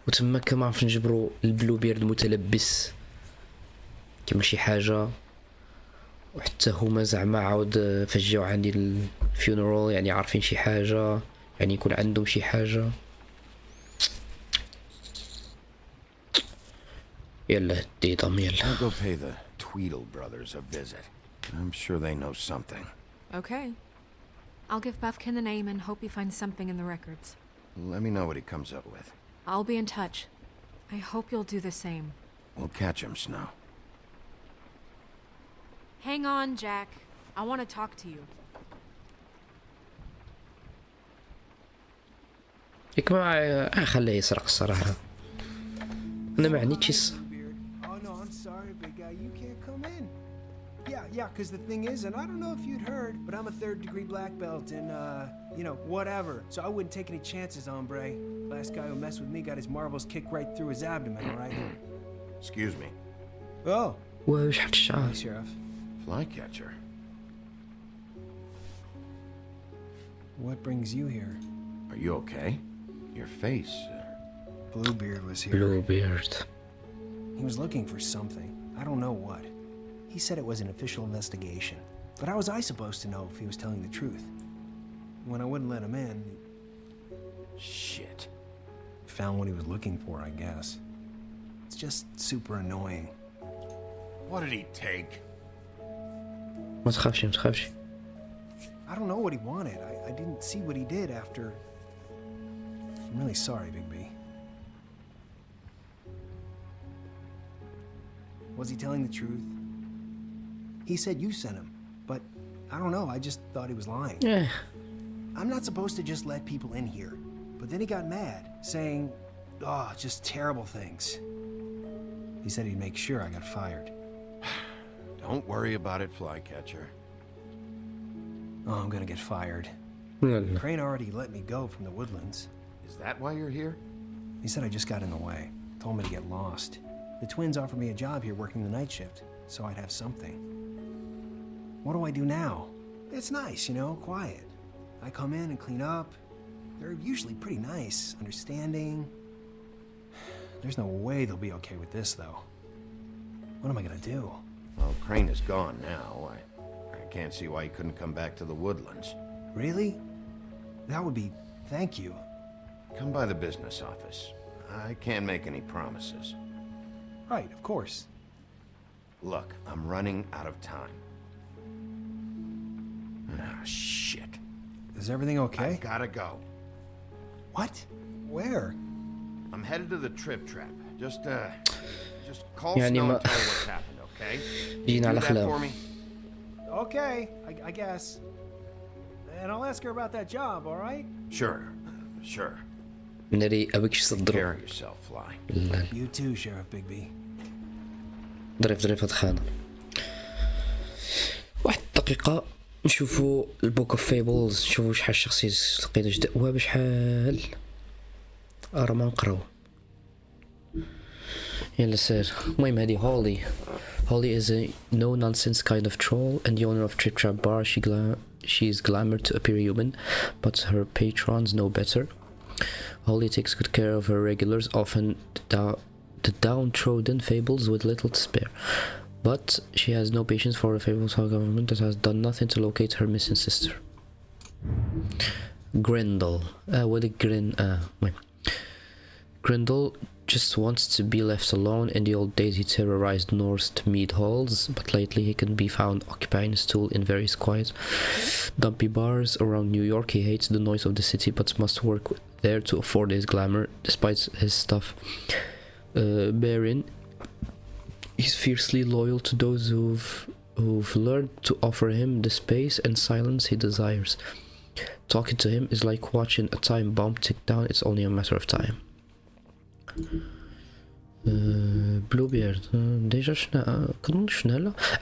وتماك ما عرفش نجبروا البلو بيرد متلبس كيما شي حاجه وحتى هما زعما عاود فاش جاو عندي الفيونرال يعني عارفين شي حاجه يعني يكون عندهم شي حاجه يلا ديدهم يلا. I'll go pay the Tweedle brothers a visit. I'm sure they know something. Okay. I'll give Buffkin the name and hope he finds something in the records. Let me know what he comes up with. I'll be in touch. I hope you'll do the same. We'll catch him, Snow. Hang on, Jack. I want to talk to you. ياك ما خليه يسرق الصراحة. أنا ما عنيتش. Oh no, I'm sorry, big guy. You can't come in. Yeah, because the thing is, and I don't know if you'd heard, but I'm a 3rd-degree black belt and, you know, whatever. So I wouldn't take any chances, hombre. Last guy who messed with me got his marbles kicked right through his abdomen, all right? Excuse me. Oh. واش حط الشعر. Hi, Sheriff. Flycatcher. What brings you here? Are you okay? Your face. Bluebeard was here. Bluebeard. He was looking for something. I don't know what. He said it was an official investigation. But how was I supposed to know if he was telling the truth? When I wouldn't let him in... Shit. Found what he was looking for, I guess. It's just super annoying. What did he take? ما تخافش ما تخافش. I don't know what he wanted. I didn't see what he did after... I'm really sorry, Big B. Was he telling the truth? He said you sent him, but I don't know, I just thought he was lying. Yeah. I'm not supposed to just let people in here, but then he got mad, saying, oh, just terrible things. He said he'd make sure I got fired. Don't worry about it, Flycatcher. Oh, I'm gonna get fired. Crane already let me go from the Woodlands. Is that why you're here? He said I just got in the way, told me to get lost. The twins offered me a job here working the night shift, so I'd have something. What do I do now? It's nice, you know, quiet. I come in and clean up. They're usually pretty nice, understanding. There's no way they'll be okay with this, though. What am I gonna do? Well, Crane is gone now. I can't see why he couldn't come back to the Woodlands. Really? That would be... thank you. Come by the business office. I can't make any promises. Right, of course. Look, I'm running out of time. Ah, shit. Is everything okay? I gotta go. What? Where? I'm headed to the trip trap. Just call يعني Snow ما and tell her what's happened, okay? جينا Do على that خلاف. for me? Okay, I guess. And I'll ask her about that job, all right? Sure. ناري أبيك Take صدر. care of yourself, Fly. You too, Sheriff Bigby. ظريف هاد خانة. واحد الدقيقة نشوفوا البوك اوف فيبلز، نشوفوا شحال شخصية لقينا جديد. واه بشحال راه ما نقراو. يلا سير. المهم هادي Holly is a no-nonsense kind of troll and the owner of Trip Trap Bar. She is glamored to appear human, but her patrons know better. Holly takes good care of her regulars, often the downtrodden fables with little to spare. But she has no patience for the fables of government that has done nothing to locate her missing sister. Grendel. What a Grendel just wants to be left alone. In the old days he terrorized Norse mead halls, but lately he can be found occupying a stool in various quiet, dumpy bars around New York. He hates the noise of the city, but must work there to afford his glamour. Despite his stuff bearing, he's fiercely loyal to those who've learned to offer him the space and silence he desires. Talking to him is like watching a time bomb tick down. It's only a matter of time. Bluebeard.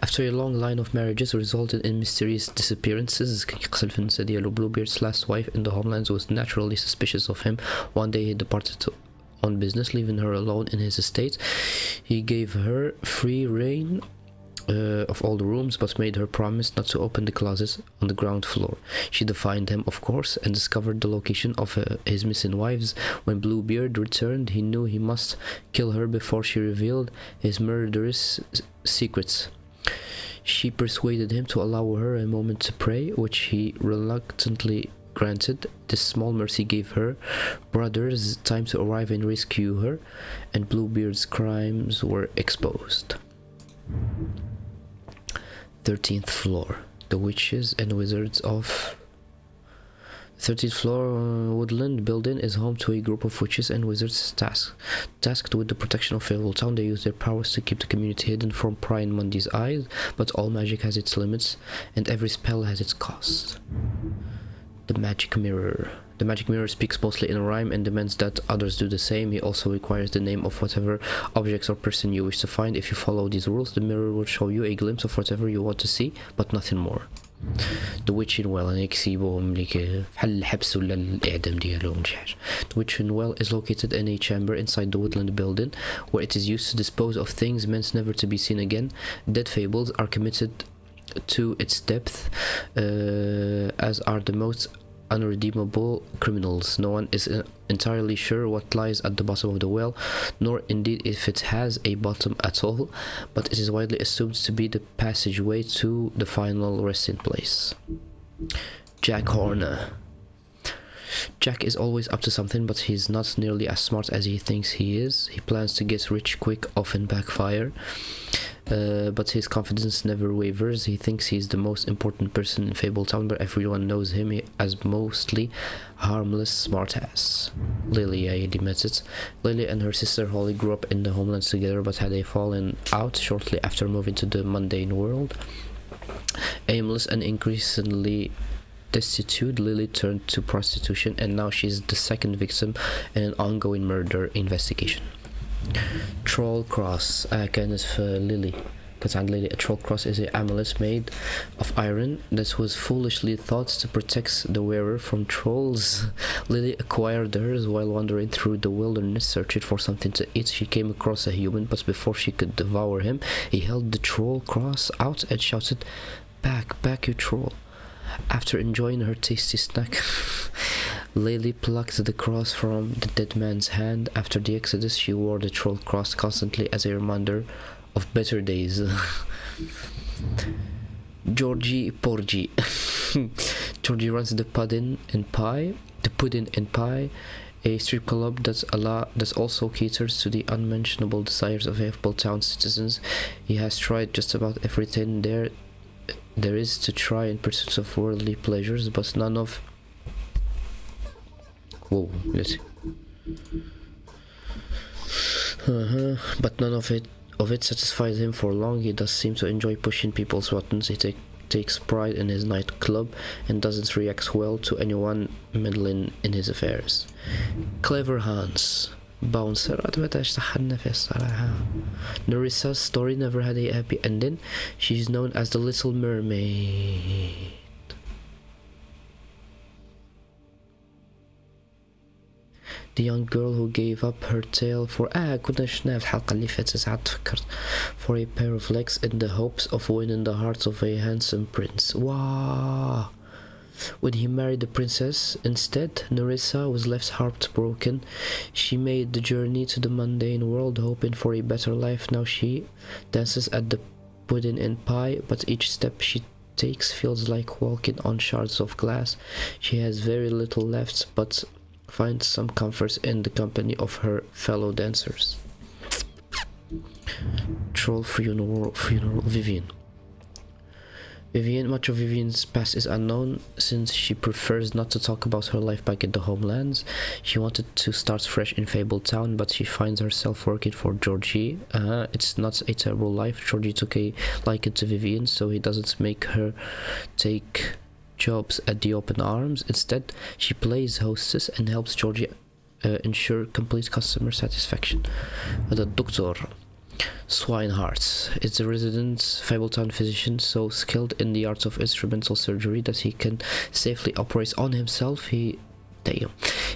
After a long line of marriages resulted in mysterious disappearances, Bluebeard's last wife in the homelands was naturally suspicious of him. One day he departed on business, leaving her alone in his estate. He gave her free rein of all the rooms, but made her promise not to open the closets on the ground floor. She defied him, of course, and discovered the location of his missing wives. When Bluebeard returned, he knew he must kill her before she revealed his murderous secrets. She persuaded him to allow her a moment to pray, which he reluctantly granted. This small mercy gave her brothers time to arrive and rescue her, and Bluebeard's crimes were exposed. 13th floor. The witches and wizards of 13th floor Woodland building is home to a group of witches and wizards tasked with the protection of Fabletown. They use their powers to keep the community hidden from prying Mundy's eyes, but all magic has its limits, and every spell has its cost. The magic mirror. The magic mirror speaks mostly in rhyme and demands that others do the same. He also requires the name of whatever objects or person you wish to find. If you follow these rules, the mirror will show you a glimpse of whatever you want to see, but nothing more. The Witching Well أنا يكسبوهم لك بحال الحبس ولا الإعدام ديالهم شي حاجة. The Witching Well is located in a chamber inside the Woodland building, where it is used to dispose of things meant never to be seen again. Dead fables are committed to its depth, as are the most unredeemable criminals. No one is entirely sure what lies at the bottom of the well, nor indeed if it has a bottom at all, but it is widely assumed to be the passageway to the final resting place. Jack Horner. Jack is always up to something, but he's not nearly as smart as he thinks he is. He plans to get rich quick, often backfire. But his confidence never wavers. He thinks he's the most important person in Fabletown, but everyone knows him as mostly harmless smartass. Lily, I admit it. Lily and her sister Holly grew up in the homelands together, but had a fallen out shortly after moving to the mundane world. Aimless and increasingly destitute, Lily turned to prostitution, and now she's the second victim in an ongoing murder investigation. Troll Cross. كانت في ليلي. كانت عند ليلي. A troll cross is an amulet made of iron that was foolishly thought to protect the wearer from trolls. Lily acquired hers while wandering through the wilderness searching for something to eat. She came across a human, but before she could devour him, he held the troll cross out and shouted, "Back, back, you troll." After enjoying her tasty snack, Lily plucked the cross from the dead man's hand. After the exodus, she wore the troll cross constantly as a reminder of better days. Georgie Porgy. Georgie runs the Puddin' and Pie, a strip club that also caters to the unmentionable desires of Fabletown citizens. He has tried just about everything there is to try in pursuit of worldly pleasures, but none of it satisfies him for long. He does seem to enjoy pushing people's buttons. He takes pride in his nightclub and doesn't react well to anyone meddling in his affairs. Clever Hans. Bouncer. Nerissa's story never had a happy ending. She's known as the Little Mermaid. The young girl who gave up her tail for كنا شفناها في الحلقة اللي فاتت عاد تفكرت for a pair of legs in the hopes of winning the hearts of a handsome prince. Wow! When he married the princess instead, Nerissa was left heartbroken. She made the journey to the mundane world hoping for a better life. Now she dances at the Puddin' and Pie, but each step she takes feels like walking on shards of glass. She has very little left, but finds some comfort in the company of her fellow dancers. Troll Funeral Vivian. Much of Vivian's past is unknown, since she prefers not to talk about her life back in the homelands. She wanted to start fresh in Fabletown, but she finds herself working for Georgie. It's not a terrible life. Georgie took a liking to Vivian, so he doesn't make her take jobs at the open arms. Instead, she plays hostess and helps Georgie ensure complete customer satisfaction. The doctor. Swinehart is a resident Fabletown physician, so skilled in the arts of instrumental surgery that he can safely operate on himself. He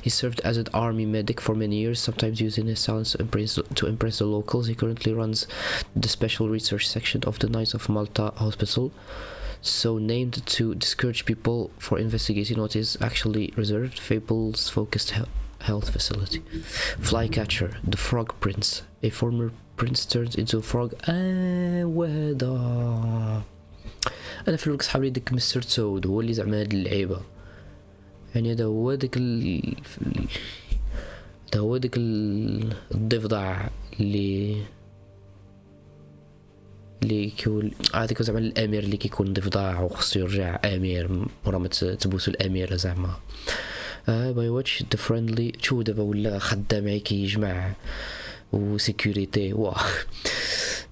served as an army medic for many years, sometimes using his talents to impress the locals. He currently runs the special research section of the Knights of Malta Hospital, so named to discourage people for investigating what is actually reserved Fable's focused health facility. Flycatcher, the Frog Prince. A former prince turns into a frog. وهذا انا في الوقت حابب يديك مستر تود هو اللي زعما هاد اللعيبه يعني هذا هو داك هذا هو داك الضفدع اللي كيقول هذاك زعما الامير اللي كيكون ضفدع وخصو يرجع امير ورا ما تبوسو الاميره زعما. باي واتش ذا فريندلي. شو دابا ولا خدام معي كيجمع وسيكوريتي. واه.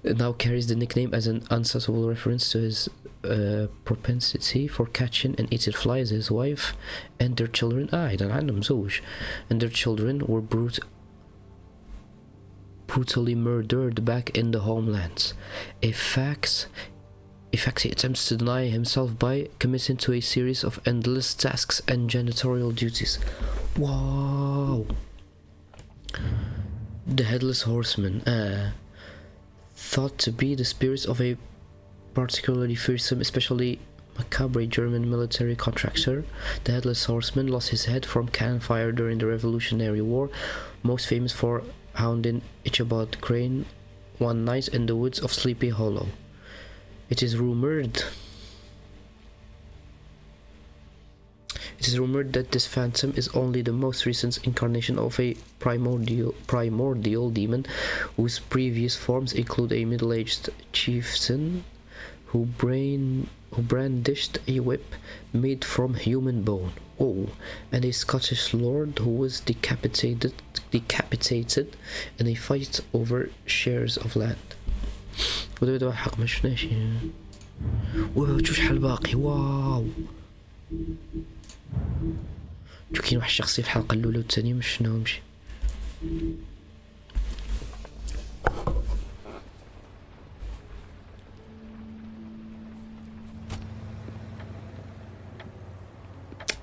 Now carries the nickname as an unsuitable reference to his propensity for catching and eating flies. His wife and their children إذا عندهم زوج and their children were brutally murdered back in the homelands. A fact he attempts to deny himself by committing to a series of endless tasks and janitorial duties. Wow. The Headless Horseman, thought to be the spirits of a particularly fearsome, especially macabre German military contractor. The Headless Horseman lost his head from cannon fire during the Revolutionary War, most famous for hounding Ichabod Crane one night in the woods of Sleepy Hollow. It is rumored that this phantom is only the most recent incarnation of a primordial demon whose previous forms include a middle-aged chieftain who brandished a whip made from human bone. Oh, and a Scottish lord who was decapitated in a fight over shares of land. ودابا حق ما شفناش. واو شوف شحال باقي. واو شوف كاين واحد الشخصية في الحلقة الأولى والثانية ما شفناهمش.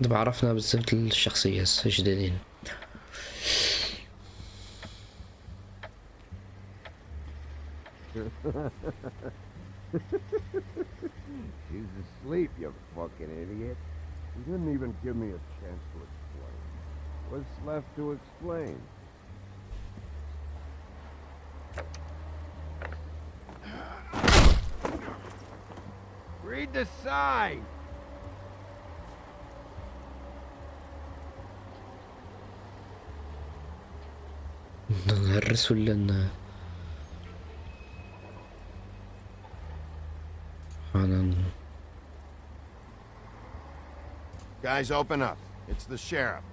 دابا عرفنا بزاف د الشخصيات جدادين. She's asleep, you fucking idiot. You didn't even give me a chance to explain. What's left to explain? Read the sign! نهرس ولا Guys, open up. It's the sheriff.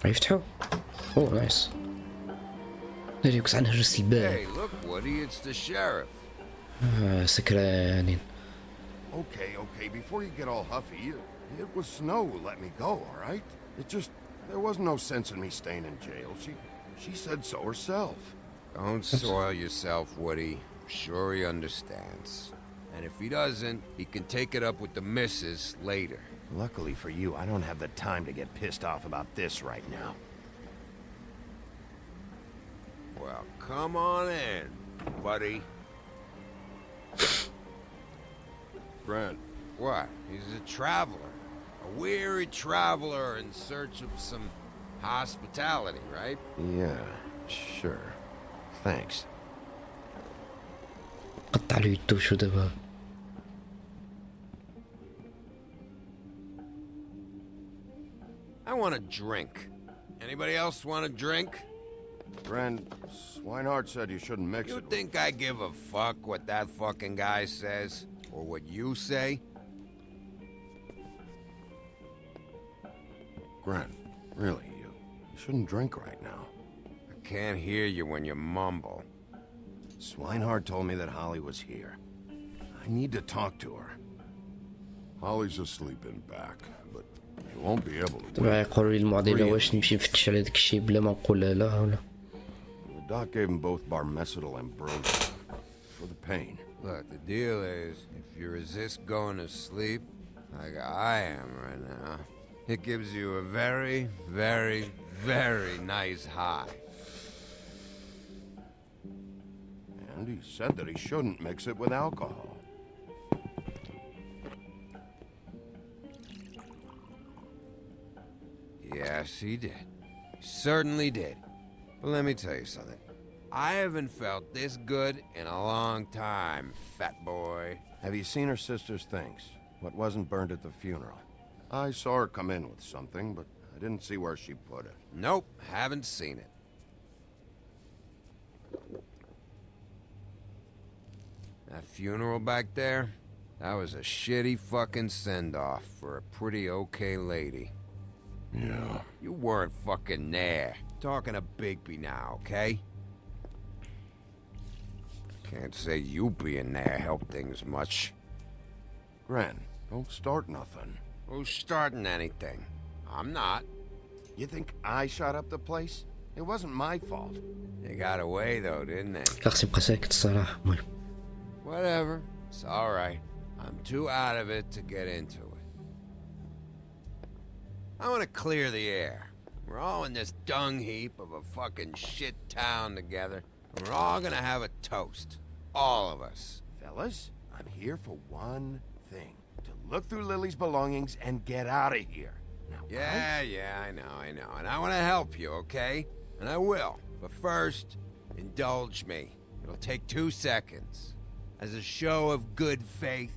يفتحوا. اوه نايس. نريكس عن هرس الباب. Hey, look, Woody, it's the sheriff. سكرانين. Okay, before you get all huffy, it was Snow who let me go, all right? It just, there was no sense in me staying in jail. She said so herself. Don't soil yourself, Woody. I'm sure he understands. And if he doesn't, he can take it up with the missus later. Luckily for you, I don't have the time to get pissed off about this right now. Well, come on in, buddy. Brent. What? He's a traveler. A weary traveler in search of some hospitality, right? Yeah, sure. Thanks. قطع له يدو شو دابا. I want a drink. Anybody else want a drink? Brent, Swinehart said you shouldn't mix it. You think I give a fuck what that fucking guy says? Or what you say? Brent, really, you shouldn't drink right now. I can't hear you when you mumble. Swinehart told me that Holly was here. I need to talk to her. Holly's asleep in back, but you won't be able to. دابا يقولوا لي المعضله واش نمشي نفتش على داك الشيء بلا ما نقول لا ولا. The doc gave them both barmecidal ambrosia for the pain. Look, the deal is, if you resist going to sleep, like I am right now, it gives you a very, very, very nice high. And he said that he shouldn't mix it with alcohol. Yes, he did. He certainly did. But let me tell you something. I haven't felt this good in a long time, fat boy. Have you seen her sister's things? what wasn't burned at the funeral. I saw her come in with something, but I didn't see where she put it. Nope, haven't seen it. That funeral back there? That was a shitty fucking send-off for a pretty okay lady. Yeah. You weren't fucking there. Talking to Bigby now, okay? Can't say you being there helped things much. Gren, don't start nothing. Who's starting anything? I'm not. You think I shot up the place? It wasn't my fault. They got away though, didn't they? خاص يبقى ساكت الصراحة. المهم. Whatever. It's alright. I'm too out of it to get into it. I want to clear the air. We're all in this dung heap of a fucking shit town together, and we're all gonna have a toast. All of us. Fellas, I'm here for one thing. To look through Lily's belongings and get out of here. Now, Yeah, I know. And I want to help you, okay? And I will. But first, indulge me. It'll take 2 seconds. As a show of good faith.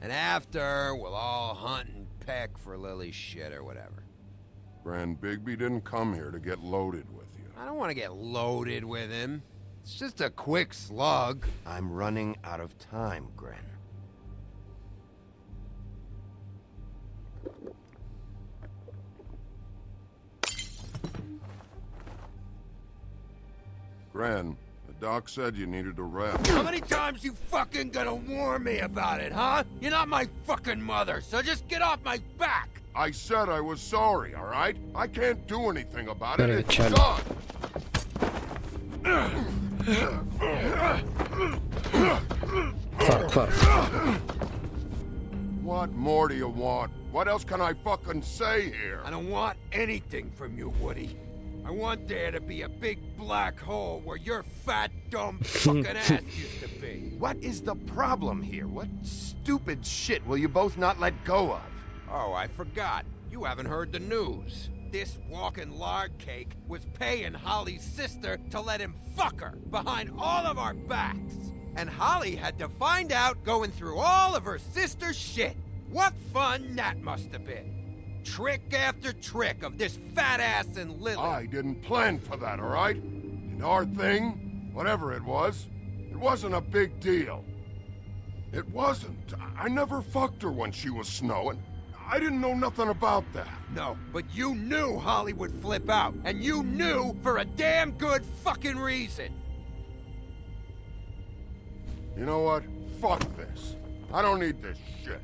And after, we'll all hunt and peck for Lily's shit or whatever. Grand Bigby didn't come here to get loaded with you. I don't want to get loaded with him. It's just a quick slug. I'm running out of time, Gren. Gren, the doc said you needed a rest. How many times you fucking gonna warn me about it, huh? You're not my fucking mother, so just get off my back! I said I was sorry, all right? I can't do anything about it. Very It's chill. done. فرق. What more do you want? What else can I fucking say here? I don't want anything from you, Woody. I want there to be a big black hole where your fat, dumb fucking ass used to be. What is the problem here? What stupid shit will you both not let go of? Oh, I forgot. You haven't heard the news. This walking lard cake was paying Holly's sister to let him fuck her behind all of our backs. And Holly had to find out going through all of her sister's shit. What fun that must have been. Trick after trick of this fat ass and Lily. I didn't plan for that, all right? And our thing, whatever it wasn't a big deal. It wasn't. I never fucked her when she was snowing. I didn't know nothing about that. No, but you knew Holly would flip out, and you knew for a damn good fucking reason. You know what? Fuck this. I don't need this shit.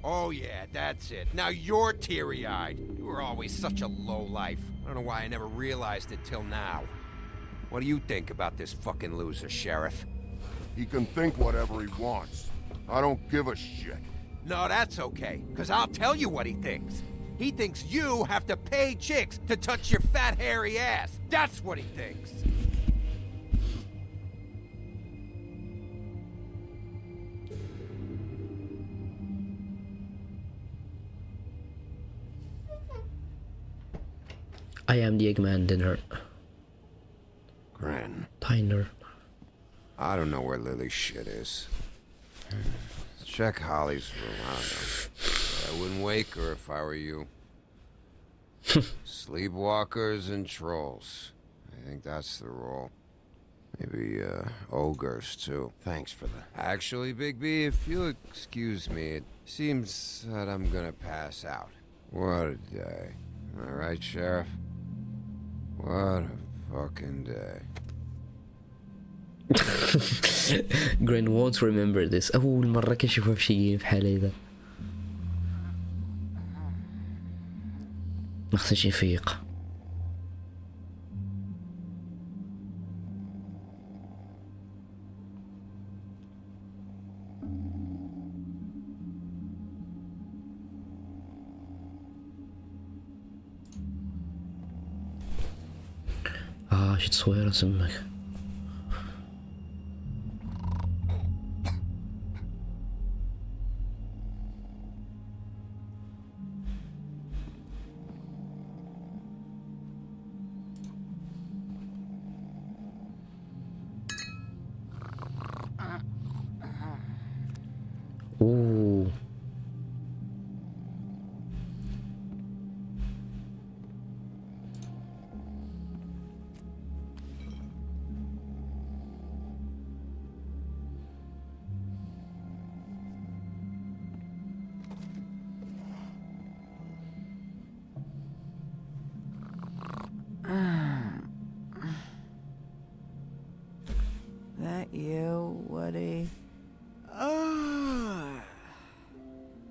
Oh yeah, that's it. Now you're teary-eyed. You were always such a lowlife. I don't know why I never realized it till now. What do you think about this fucking loser, Sheriff? He can think whatever he wants. I don't give a shit. No, that's okay, because I'll tell you what he thinks. He thinks you have to pay chicks to touch your fat, hairy ass. That's what he thinks. I am the Eggman dinner. Gren. Tyner. I don't know where Lily's shit is. Check Holly's room, I don't know. I wouldn't wake her if I were you. Sleepwalkers and trolls. I think that's the rule. Maybe, ogres, too. Thanks for that. Actually, Bigby, if you'll excuse me, it seems that I'm gonna pass out. What a day. Am I right, Sheriff? What a fucking day. Gren won't remember this. أول مرة كشفه في شيء في حالة إذا ما خصنيش يفيق. شي تصويرة سمك. Ooh. That you, Woody?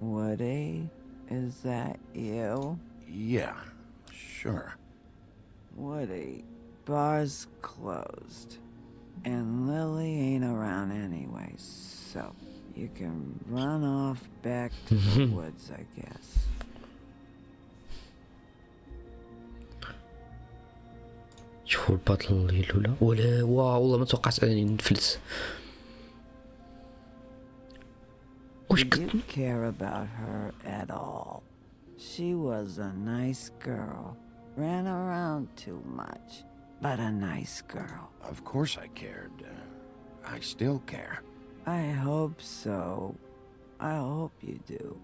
Woody? Is that you? Yeah, sure. Woody, bar's closed. And Lily ain't around anyway, so you can run off back to the woods, I guess. شوفوا البطل هي الأولى ولا والله ما توقعت أنني نفلت. He didn't care about her at all. She was a nice girl. Ran around too much, but a nice girl. Of course I cared. I still care. I hope so. I hope you do.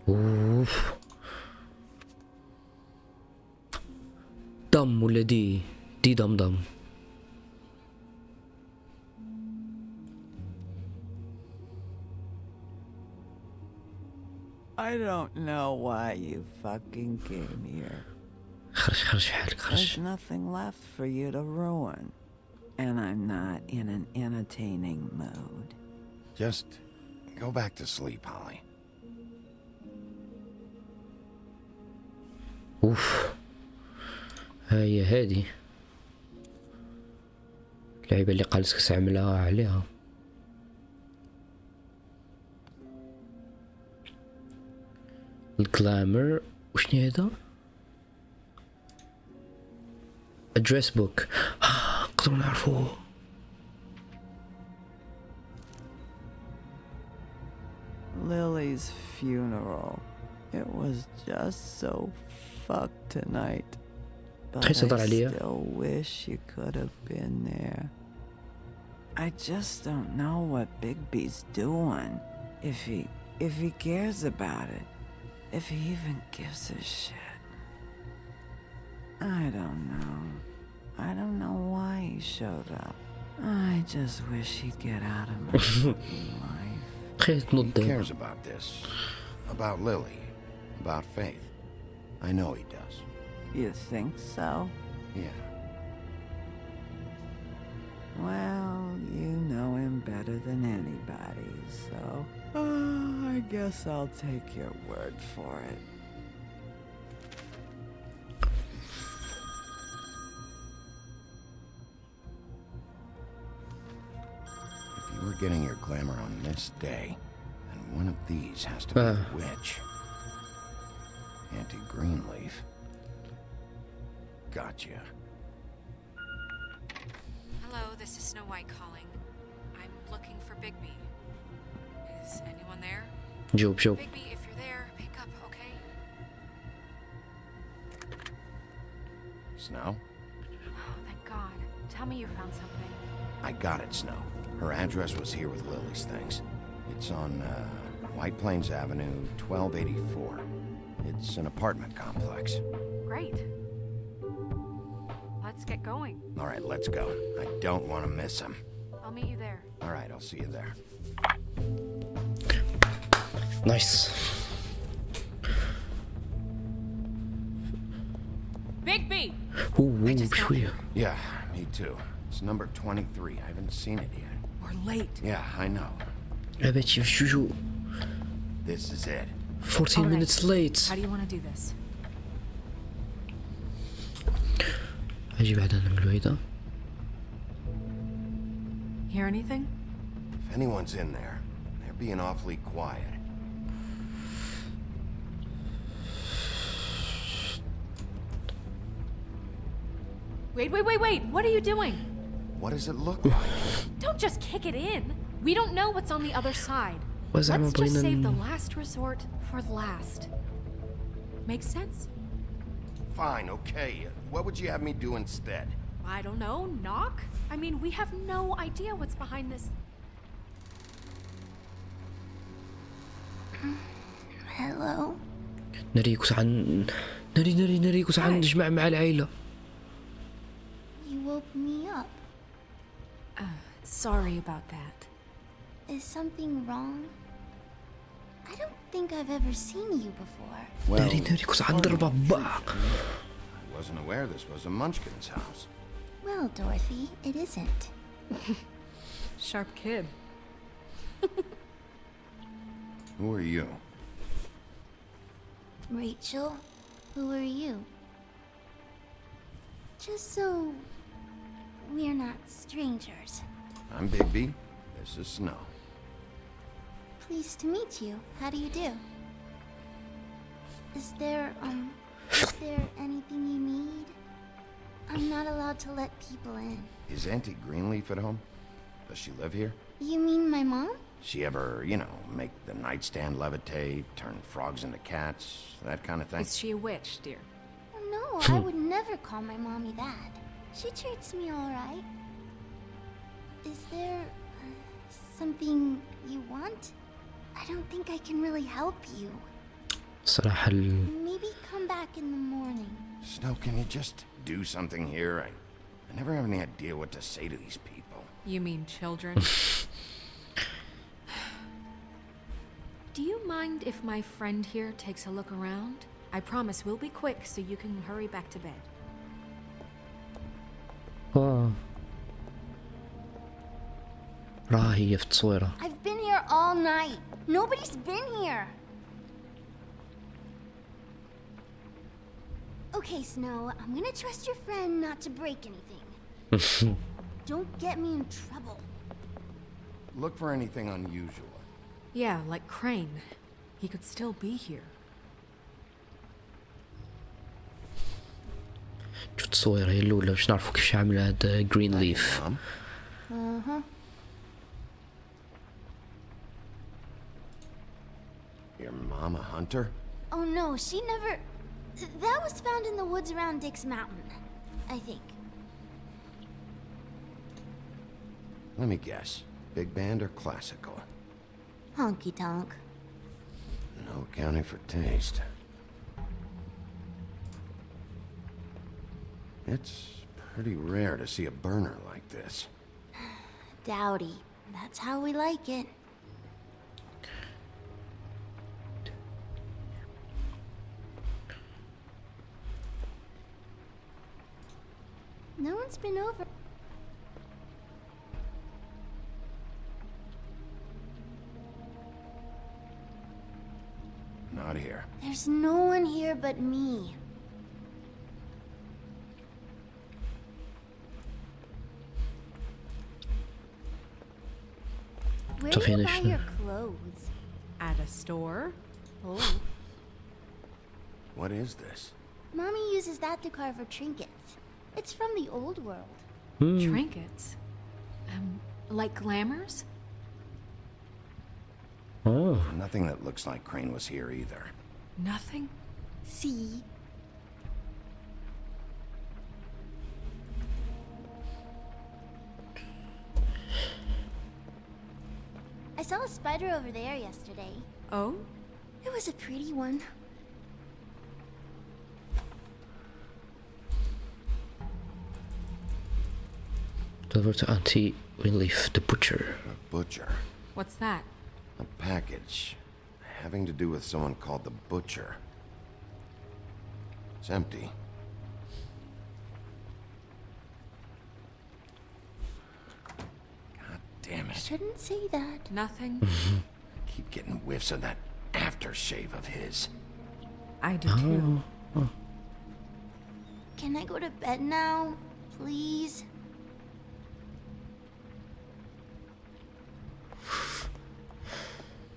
أوف. دم ولا دي دم. I don't know why you fucking came here. خرج حالك There's nothing left for you to ruin. And I'm not in an entertaining mood. Just go back to sleep, Holly. اوف هي هادي اللعيبة اللي قالتك تعملها عليها. الجلامر وشنو هذا؟ address book. نقدروا نعرفوه. Lily's funeral. It was just so fucked tonight. But I still wish you could have been there. I just don't know what Bigby's doing. If he cares about it. If he even gives a shit. I don't know. I don't know why he showed up. I just wish he'd get out of my fucking life. He cares about this. About Lily. About Faith. I know he does. You think so? Yeah. Well, you know him better than anybody, so I guess I'll take your word for it. If you were getting your glamour on this day, then one of these has to be the witch. Auntie Greenleaf. Gotcha. Hello, this is Snow White calling. I'm looking for Bigby. Is anyone there? Job. Bigby, if you're there, pick up, okay? Snow? Oh, thank God. Tell me you found something. I got it, Snow. Her address was here with Lily's things. It's on White Plains Avenue, 1284. It's an apartment complex. Great. Let's get going. All right, let's go. I don't want to miss him. I'll meet you there. All right, I'll see you there. Nice. Bigby! شوية. Yeah, me too. It's number 23. I haven't seen it yet. We're late. Yeah, I know. عباتي في جوجو. This is it. 14 minutes late. How do you want to do this? أجي بعدا نعملو هيدا. Hear anything? If anyone's in there, they're being awfully quiet. Wait. What are you doing? What does it look like? Don't just kick it in. We don't know what's on the other side. Let's just save the last resort for last. Make sense? Fine, okay. What would you have me do instead? I don't know. Knock? I mean, we have no idea what's behind this. Hello? نريكس عن نريكس عن نجمع مع العائلة. You woke me up. Sorry about that. Is something wrong? I don't think I've ever seen you before. نريكس عن ضربة. wasn't aware this was a Munchkin's house. Well, Dorothy, it isn't. Sharp kid. Who are you? Rachel, who are you? Just so we're not strangers. I'm Bigby. This is Snow. Pleased to meet you. How do you do? Is there anything you need? I'm not allowed to let people in. Is Auntie Greenleaf at home? Does she live here? You mean my mom? She ever, make the nightstand levitate, turn frogs into cats, that kind of thing? Is she a witch, dear? No, I would never call my mommy that. She treats me all right. Is there something you want? I don't think I can really help you. صراحة Maybe come back in the morning. Snow, can you just do something here? I never have any idea what to say to these people. You mean children? Do you mind if my friend here takes a look around? I promise we'll be quick so you can hurry back to bed. راهي في التصويرة. I've been here all night. Nobody's been here. Okay, Snow, I'm gonna trust your friend not to break anything. Don't get me in trouble. Look for anything unusual. Yeah, like Crane. He could still be here. شوف التصويرة هي الأولى باش نعرفوا كيفاش عامل هاد جرين ليف. Uh-huh. Your mom a hunter? Oh no, she never... That was found in the woods around Dick's Mountain, I think. Let me guess. Big band or classical? Honky-tonk. No accounting for taste. It's pretty rare to see a burner like this. Dowdy. That's how we like it. No one's been over. Not here. There's no one here but me. Where do you buy your clothes? At a store? Oh. What is this? Mommy uses that to carve her trinkets. It's from the old world. Trinkets? Like glamours? Oh. Nothing that looks like Crane was here either. Nothing? See? I saw a spider over there yesterday. Oh? It was a pretty one. Deliver to Auntie Greenleaf, the butcher. A butcher? What's that? A package having to do with someone called the Butcher. It's empty. God damn it. Shouldn't say that. Nothing? Keep getting whiffs of that aftershave of his. I do too. Can I go to bed now? Please?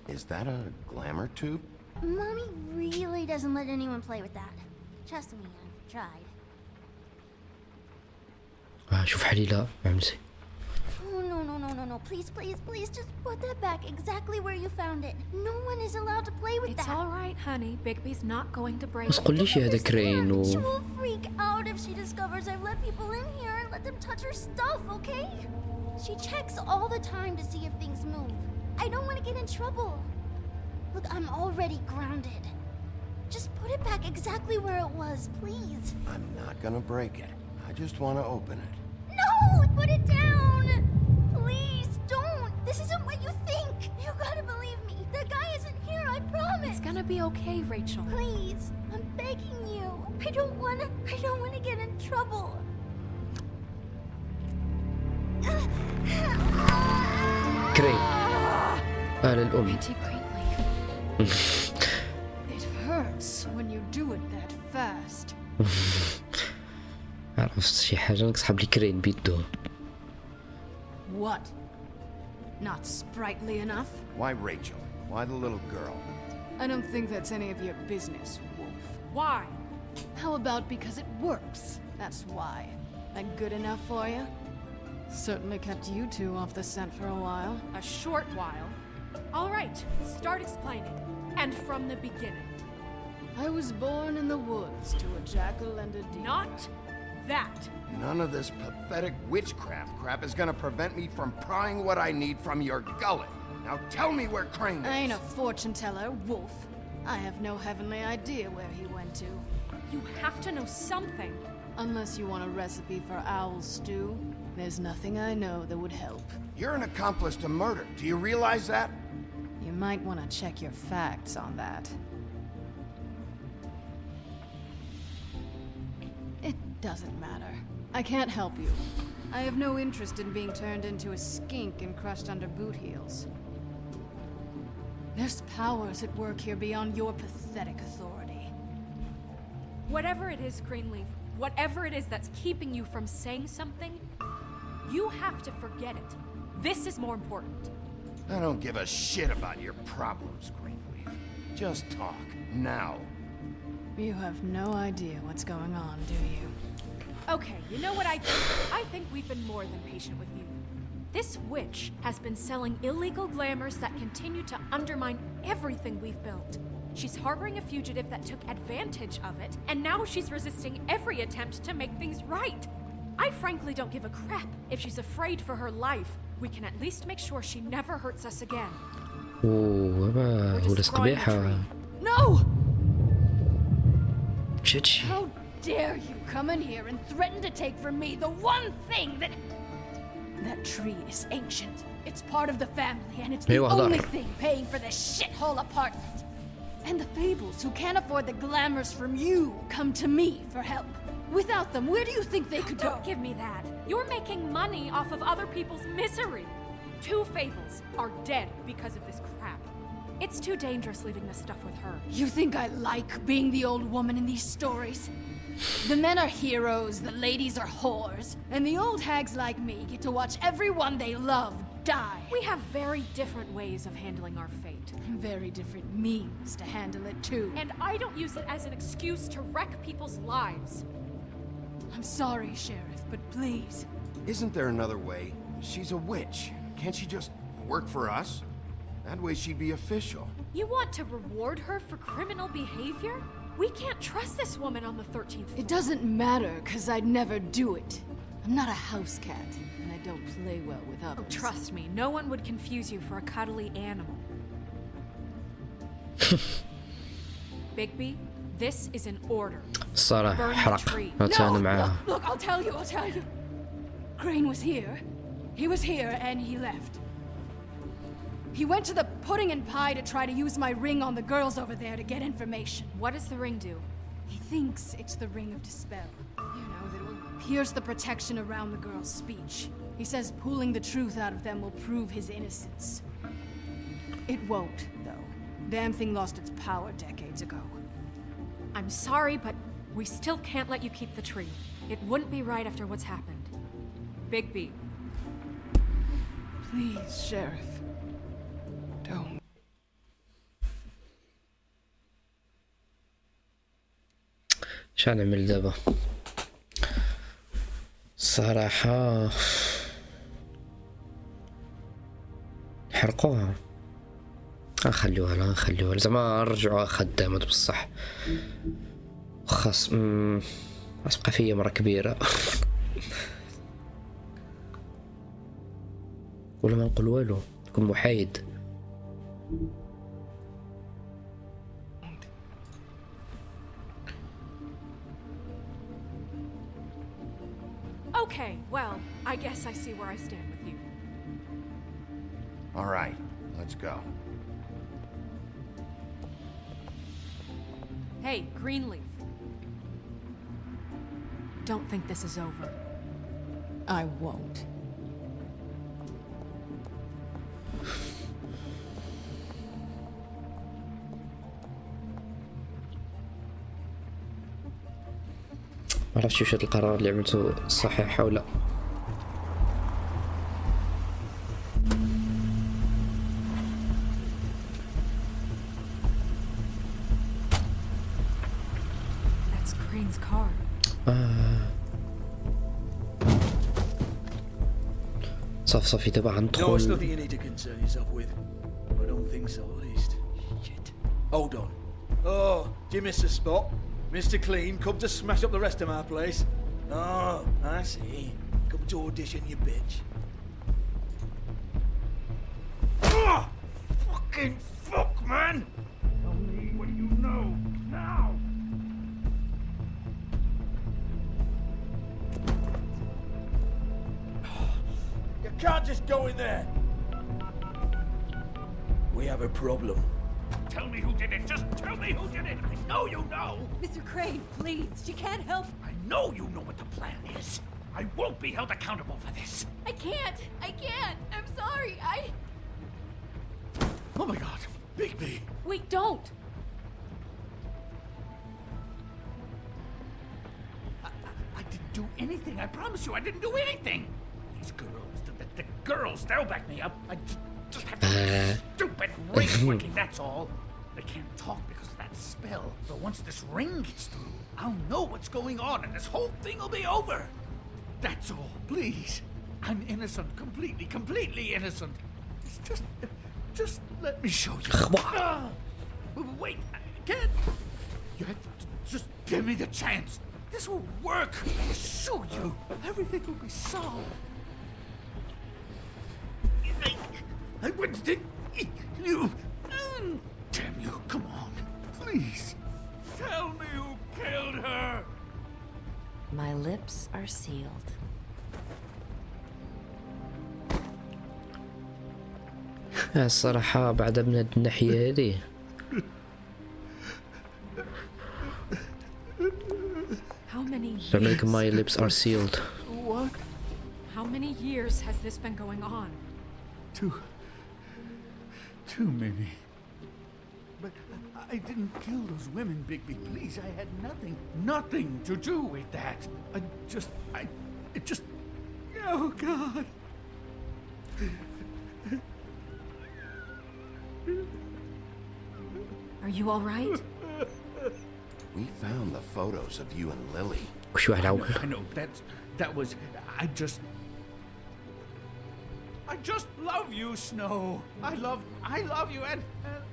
Is that a glamour tube? Mommy really doesn't let anyone play with that. Trust me, I've tried. شوف حليلة عمزي. Oh, no. Please, just put that back exactly where you found it. No one is allowed to play with that. It's alright, honey. Bigby's not going to break بس قوليش هذا كرين و... She will freak out if she discovers I've let people in here and let them touch her stuff, okay? She checks all the time to see if things move. I don't want to get in trouble. Look, I'm already grounded. Just put it back exactly where it was, please. I'm not gonna break it. I just want to open it. No! Put it down! Please, don't! This isn't what you think! You gotta believe me. The guy isn't here, I promise! It's gonna be okay, Rachel. Please, I'm begging you. I don't wanna get in trouble. كرين الأم. Auntie Greenleaf. It hurts when you do it that fast. عرفت شي حاجة نسحب لي كرين بيدو. What? Not sprightly enough? Why Rachel? Why the little girl? I don't think that's any of your business, Wolf. Why? How about because it works? That's why. That good enough for you? Certainly kept you two off the scent for a while. A short while. All right, start explaining. And from the beginning. I was born in the woods to a jackal and a deer. Not that. None of this pathetic witchcraft crap is gonna prevent me from prying what I need from your gullet. Now tell me where Crane is. I ain't a fortune teller, Wolf. I have no heavenly idea where he went to. You have to know something. Unless you want a recipe for owl stew, there's nothing I know that would help. You're an accomplice to murder. Do you realize that? You might want to check your facts on that. It doesn't matter. I can't help you. I have no interest in being turned into a skink and crushed under boot heels. There's powers at work here beyond your pathetic authority. Whatever it is, Greenleaf, whatever it is that's keeping you from saying something, you have to forget it. This is more important. I don't give a shit about your problems, Greenleaf. Just talk, now. You have no idea what's going on, do you? Okay, you know what I think? I think we've been more than patient with you. This witch has been selling illegal glamours that continue to undermine everything we've built. She's harboring a fugitive that took advantage of it, and now she's resisting every attempt to make things right. I frankly don't give a crap. If she's afraid for her life, we can at least make sure she never hurts us again. ولس قبيحة. No! تشتشي. How dare you come in here and threaten to take from me the one thing that... That tree is ancient. It's part of the family, and it's the only thing paying for this shithole apartment. And the fables who can't afford the glamours from you come to me for help. Without them, where do you think they could go? Don't give me that. You're making money off of other people's misery. 2 fables are dead because of this crap. It's too dangerous leaving this stuff with her. You think I like being the old woman in these stories? The men are heroes, the ladies are whores, and the old hags like me get to watch everyone they love die. We have very different ways of handling our fate. Very different means to handle it too. And I don't use it as an excuse to wreck people's lives. I'm sorry, Sheriff, but please. Isn't there another way? She's a witch. Can't she just work for us? That way she'd be official. You want to reward her for criminal behavior? We can't trust this woman on the 13th floor. It doesn't matter, because I'd never do it. I'm not a house cat, and I don't play well with others. Oh, trust me, no one would confuse you for a cuddly animal. Bigby, this is an order. الصراحة حرق. أتفاهم معاها. Look, I'll tell you. Crane was here. He was here, and he left. He went to the pudding and pie to try to use my ring on the girls over there to get information. What does the ring do? He thinks it's the ring of dispel. You know, that will pierce the protection around the girls' speech. He says pulling the truth out of them will prove his innocence. It won't, though. Damn thing lost its power decades ago. I'm sorry, but we still can't let you keep the tree. It wouldn't be right after what's happened. Bigby. Please, Sheriff. Don't. شو نعمل دابا؟ الصراحة نحرقوها. نخليوها زعما نرجعوها خدامة بصح. خاص تبقى فيا مرة كبيرة. ولا ما نقول والو، نكون محايد. Okay, well, I guess I see where I stand with you. All right, let's go. Hey, Greenleaf. Don't think this is over. I won't. ما عرفتش واش هاد القرار اللي عملته صحيح او لا. That's Crane's car. صافي دابا No, it's غندخل. nothing you need to concern yourself with. I don't think so, at least. Shit. Hold on. Oh, do you miss the spot? Mr. Clean, come to smash up the rest of my place. Oh, I see. Come to audition, you bitch. Oh, fucking fuck, man! Tell me what you know, now! You can't just go in there. We have a problem. Tell me who did it! Just tell me who did it! I know you know! Mr. Crane, please, she can't help. I know you know what the plan is! I won't be held accountable for this! I can't! I'm sorry, Oh my god, Bigby! Wait, don't! I didn't do anything, I promise you, I didn't do anything! These girls, the girls, they'll back me up. I just have to stupid ring working, that's all. They can't talk because of that spell, but once this ring gets through, I'll know what's going on and this whole thing will be over. That's all, please. I'm innocent, completely innocent. It's just let me show you. Wait, I can't. You have to just give me the chance. This will work. I assure you, everything will be solved. I went to you. Damn you, come on. Please. Tell me who killed her. My lips are sealed. الصراحة بعد من هاد الناحية هادي How many like my lips are sealed. What? How many years has this been going on? Too many. But I didn't kill those women, Bigby. Please, I had nothing to do with that. It just... Oh, God. Are you all right? We found the photos of you and Lily. وش واحد عاود. I know, that was... I just love you, Snow. I love you, and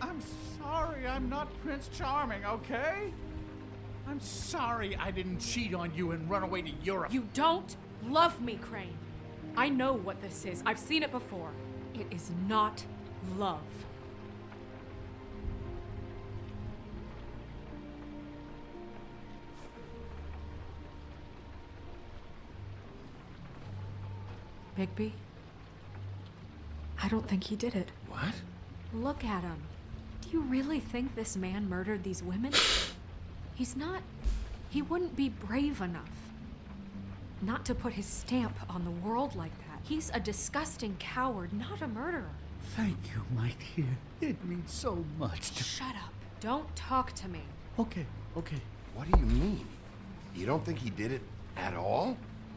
I'm sorry I'm not Prince Charming, okay? I'm sorry I didn't cheat on you and run away to Europe. You don't love me, Crane. I know what this is. I've seen it before. It is not love. Bigby? I don't think he did it. What? Look at him. Do you really think this man murdered these women? He's not... He wouldn't be brave enough. Not to put his stamp on the world like that. He's a disgusting coward, not a murderer. Thank you, my dear. It means so much to... Shut up. Don't talk to me. Okay. What do you mean? You don't think he did it at all?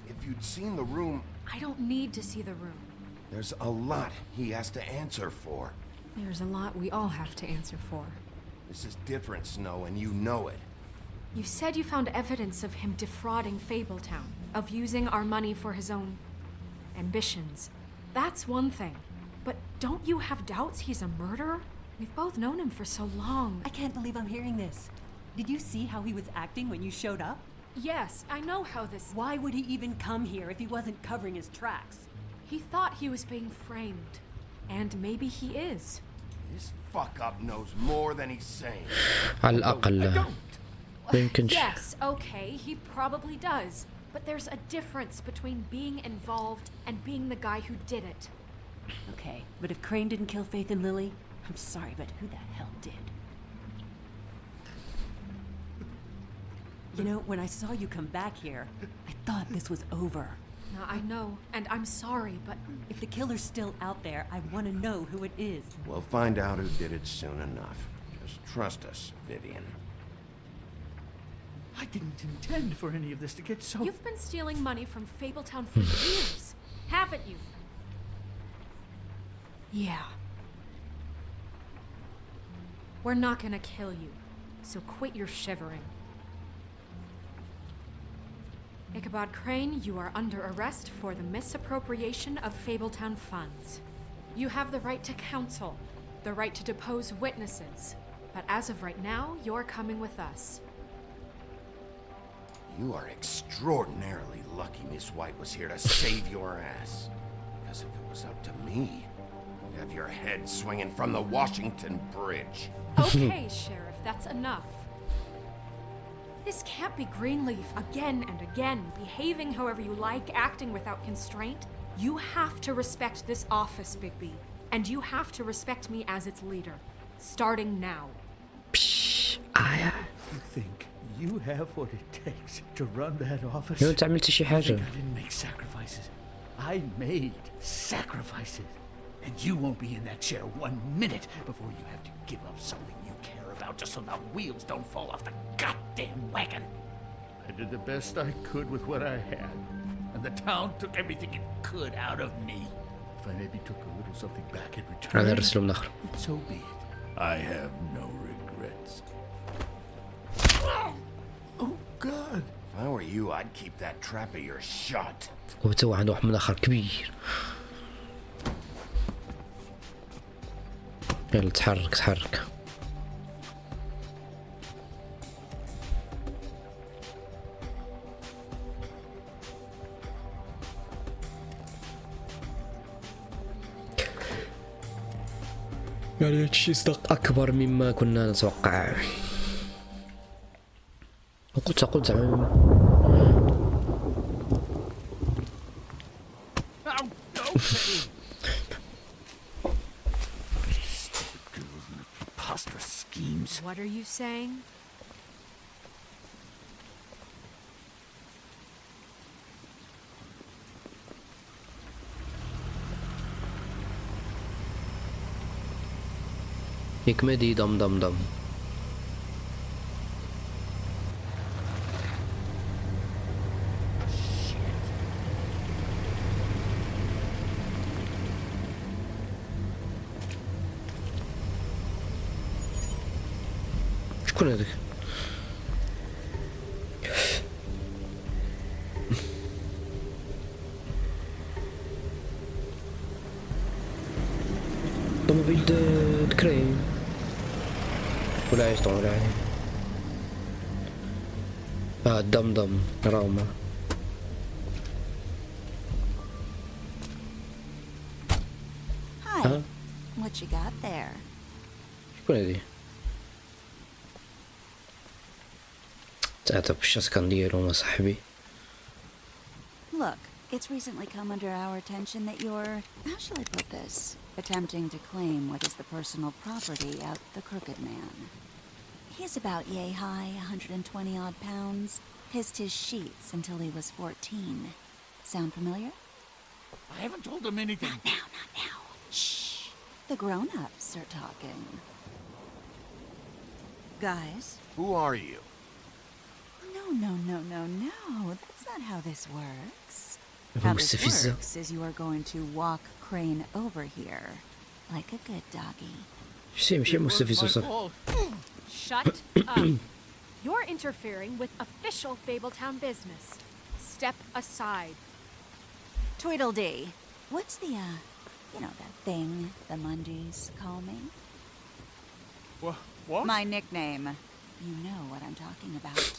If you'd seen the room... I don't need to see the room. There's a lot he has to answer for. There's a lot we all have to answer for. This is different, Snow, and you know it. You said you found evidence of him defrauding Fabletown, of using our money for his own ambitions. That's one thing. But don't you have doubts he's a murderer? We've both known him for so long. I can't believe I'm hearing this. Did you see how he was acting when you showed up? Yes, I know how this... Why would he even come here if he wasn't covering his tracks? He thought he was being framed. And maybe he is. This fuck-up knows more than he's saying. على الأقل يمكنش. Yes, okay, he probably does. But there's a difference between being involved and being the guy who did it. Okay, but if Crane didn't kill Faith and Lily, I'm sorry, but who the hell did? You know, when I saw you come back here, I thought this was over. Now, I know, and I'm sorry, but if the killer's still out there, I want to know who it is. We'll find out who did it soon enough. Just trust us, Vivian. I didn't intend for any of this to get so... You've been stealing money from Fabletown for years, haven't you? Yeah. We're not gonna kill you, so quit your shivering. Ichabod Crane, you are under arrest for the misappropriation of Fabletown funds. You have the right to counsel, the right to depose witnesses, but as of right now, you're coming with us. You are extraordinarily lucky Miss White was here to save your ass. Because if it was up to me, you'd have your head swinging from the Washington Bridge. Okay, Sheriff, that's enough. This can't be Greenleaf again and again, behaving however you like, acting without constraint. You have to respect this office, Bigby. And you have to respect me as its leader. Starting now. You think you have what it takes to run that office? لو انت عملت شي حاجة. I didn't make sacrifices. I made sacrifices. And you won't be in that chair 1 minute before you have to give up something you care about just so the wheels don't fall off the goddamn wagon. I did the best I could with what I had. And the town took everything it could out of me. If I maybe took a little something back in return, so be it. I have no regrets. Oh God! If I were you, I'd keep that trap of yours shut. وتو عنده واحد من آخر كبير. يلا تحرك تحرك. يعني هادشي صدق أكبر مما كنا نتوقع. قلت زعما What are you saying? يكمدي دم دم دم. شكون هذاك؟ طوموبيل د كريم ولا ايش طون ولا دم راوما. Hi. What you got there? شكون هذي؟ تعتب الشاسكان ديالو ما صاحبي. Look, it's recently come under our attention that you're, how shall I put this, attempting to claim what is the personal property of the Crooked Man. He's about yay high, 120 odd pounds, pissed his sheets until he was 14. Sound familiar? I haven't told him anything. Not now. Shh. The grown-ups are talking. Guys? Who are you? No. That's not how this works. How this works is you are going to walk Crane over here, like a good doggy. Shut up. You're interfering with official Fabletown business. Step aside. Tweedledee. What's the, that thing the Mundies call me? What? My nickname. You know what I'm talking about.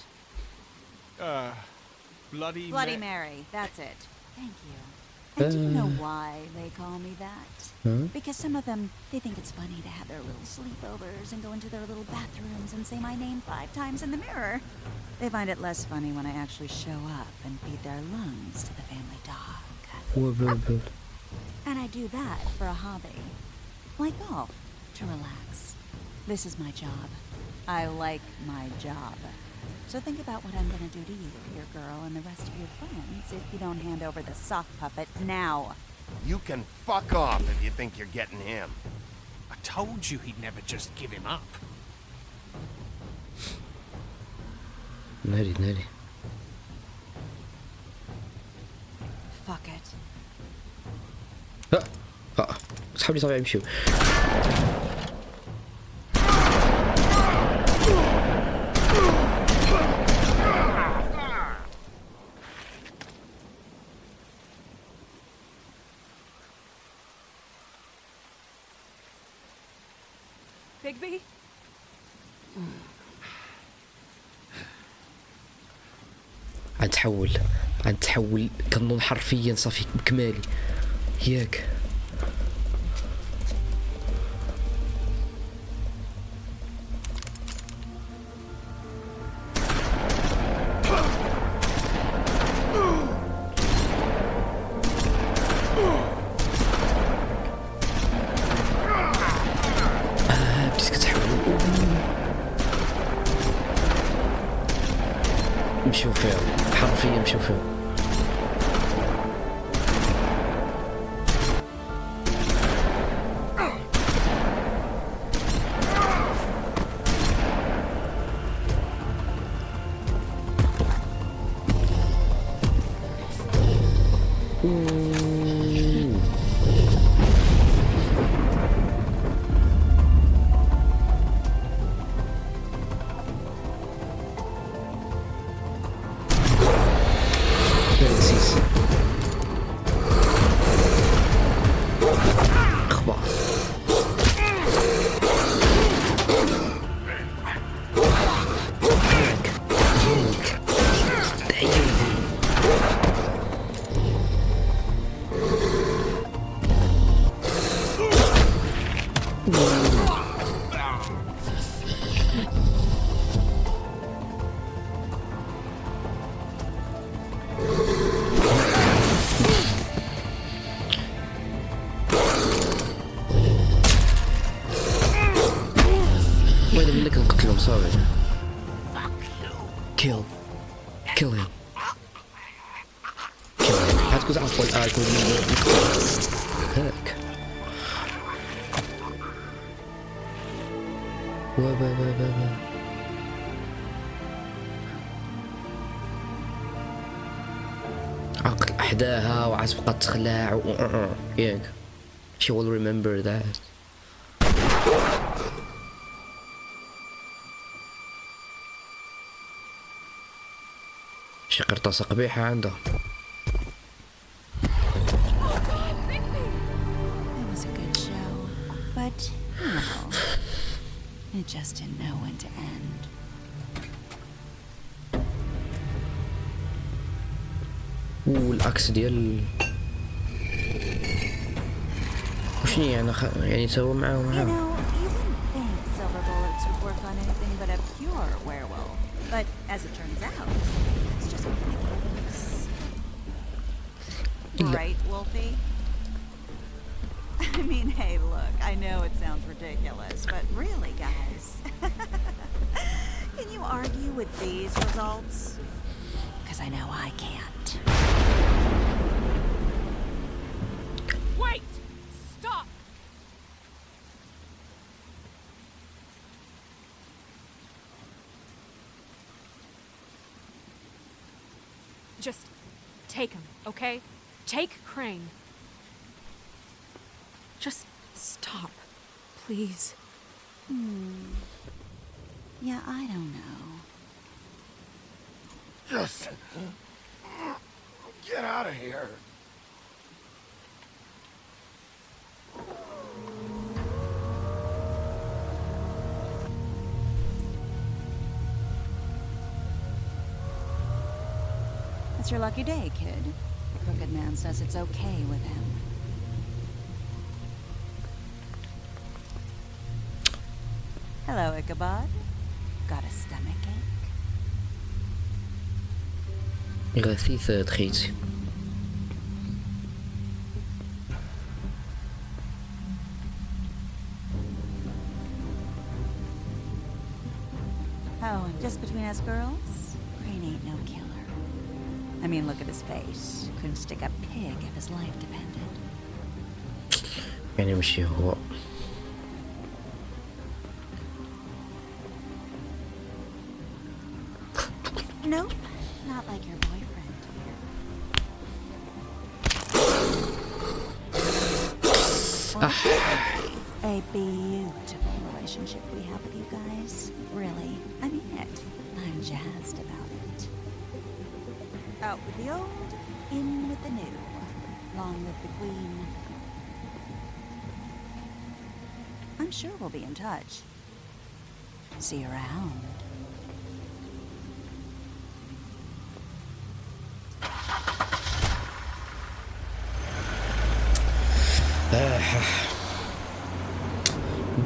Bloody Mary. That's it. Thank you. And do you know why they call me that? Because some of them, they think it's funny to have their little sleepovers and go into their little bathrooms and say my name 5 times in the mirror. They find it less funny when I actually show up and feed their lungs to the family dog. And I do that for a hobby. Like golf, to relax. This is my job. I like my job. So think about what I'm gonna do to you, your girl, and the rest of your friends if you don't hand over the sock puppet now. You can fuck off if you think you're getting him. I told you he'd never just give him up. ناري ناري. Fuck it. صحابي طبيعي يمشيو. Bigby? غنتحول كنوض حرفيا صافي بكمالي ياك. بديت كتحول. مشيو فيها حرفيا مشيو فيها. Kill him. هتكون عفوا هتكون هيك. عقل أحداها وعتبقى تخلع ياك. She will remember that. شي قرطاسة قبيحة عندها. It was a good show, but you know, it just didn't know when to end. والعكس ديال وشنو يعني يعني سوا معاه You know, you wouldn't think silver bullets would work on anything but a pure werewolf, but as it turns out, it's just ridiculous. Right, Wolfie? I mean, hey, look, I know it sounds ridiculous, but really, guys, can you argue with these results? Because I know I can't. Wait! Stop! Just take him, okay? Take Crane. Just stop, please. Yeah, I don't know. Just get out of here. It's your lucky day, kid. The Crooked Man says it's okay with him. Hello, Ichabod. Got a stomachache? غثيث دخيتي. Oh, and Just between us girls, Crane ain't no killer. I mean, look at his face. Couldn't stick a pig if his life depended. يعني ماشي هو. Nope, not like your boyfriend. A beautiful relationship we have with you guys. Really, I mean it. I'm jazzed about it. Out with the old, in with the new. Long live the queen. I'm sure we'll be in touch. See you around.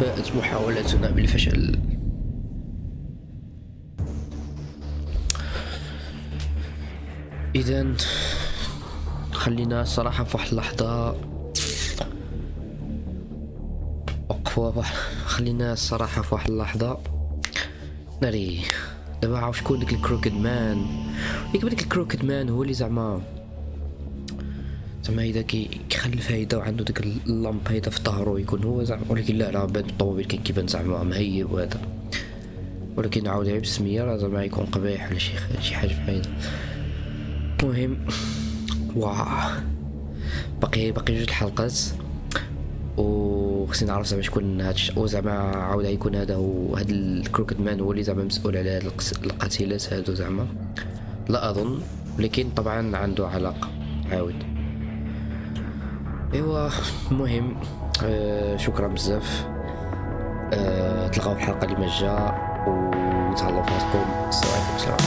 باءت محاولتنا بالفشل. إذن خلينا صراحة في واحد اللحظة خلينا الصراحة في واحد اللحظة ناري دابا عاود شكون داك الكروكيد مان. ياك داك الكروكيد مان هو اللي زعما إذا كيخلي الفايدة وعنده داك اللامب هيدا في ظهرو يكون هو زعما، ولكن لا بان الطوموبيل كان كيبان زعما مهيب وهذا، ولكن عاود غير بالسمية راه زعما يكون قبيح ولا شي حاجة بحال هيدا. المهم باقي جوج الحلقات وخصني نعرف زعما شكون هاد وزعما عاود يكون هذا هو هاد الكروكيد مان هو اللي زعما مسؤول على هاد القتيلات هادو زعما لا اظن، ولكن طبعا عنده علاقة عاود. ايوا المهم شكرا بزاف. تلقاو في الحلقة اللي مجا وتهلاو في راسكم. السلام عليكم.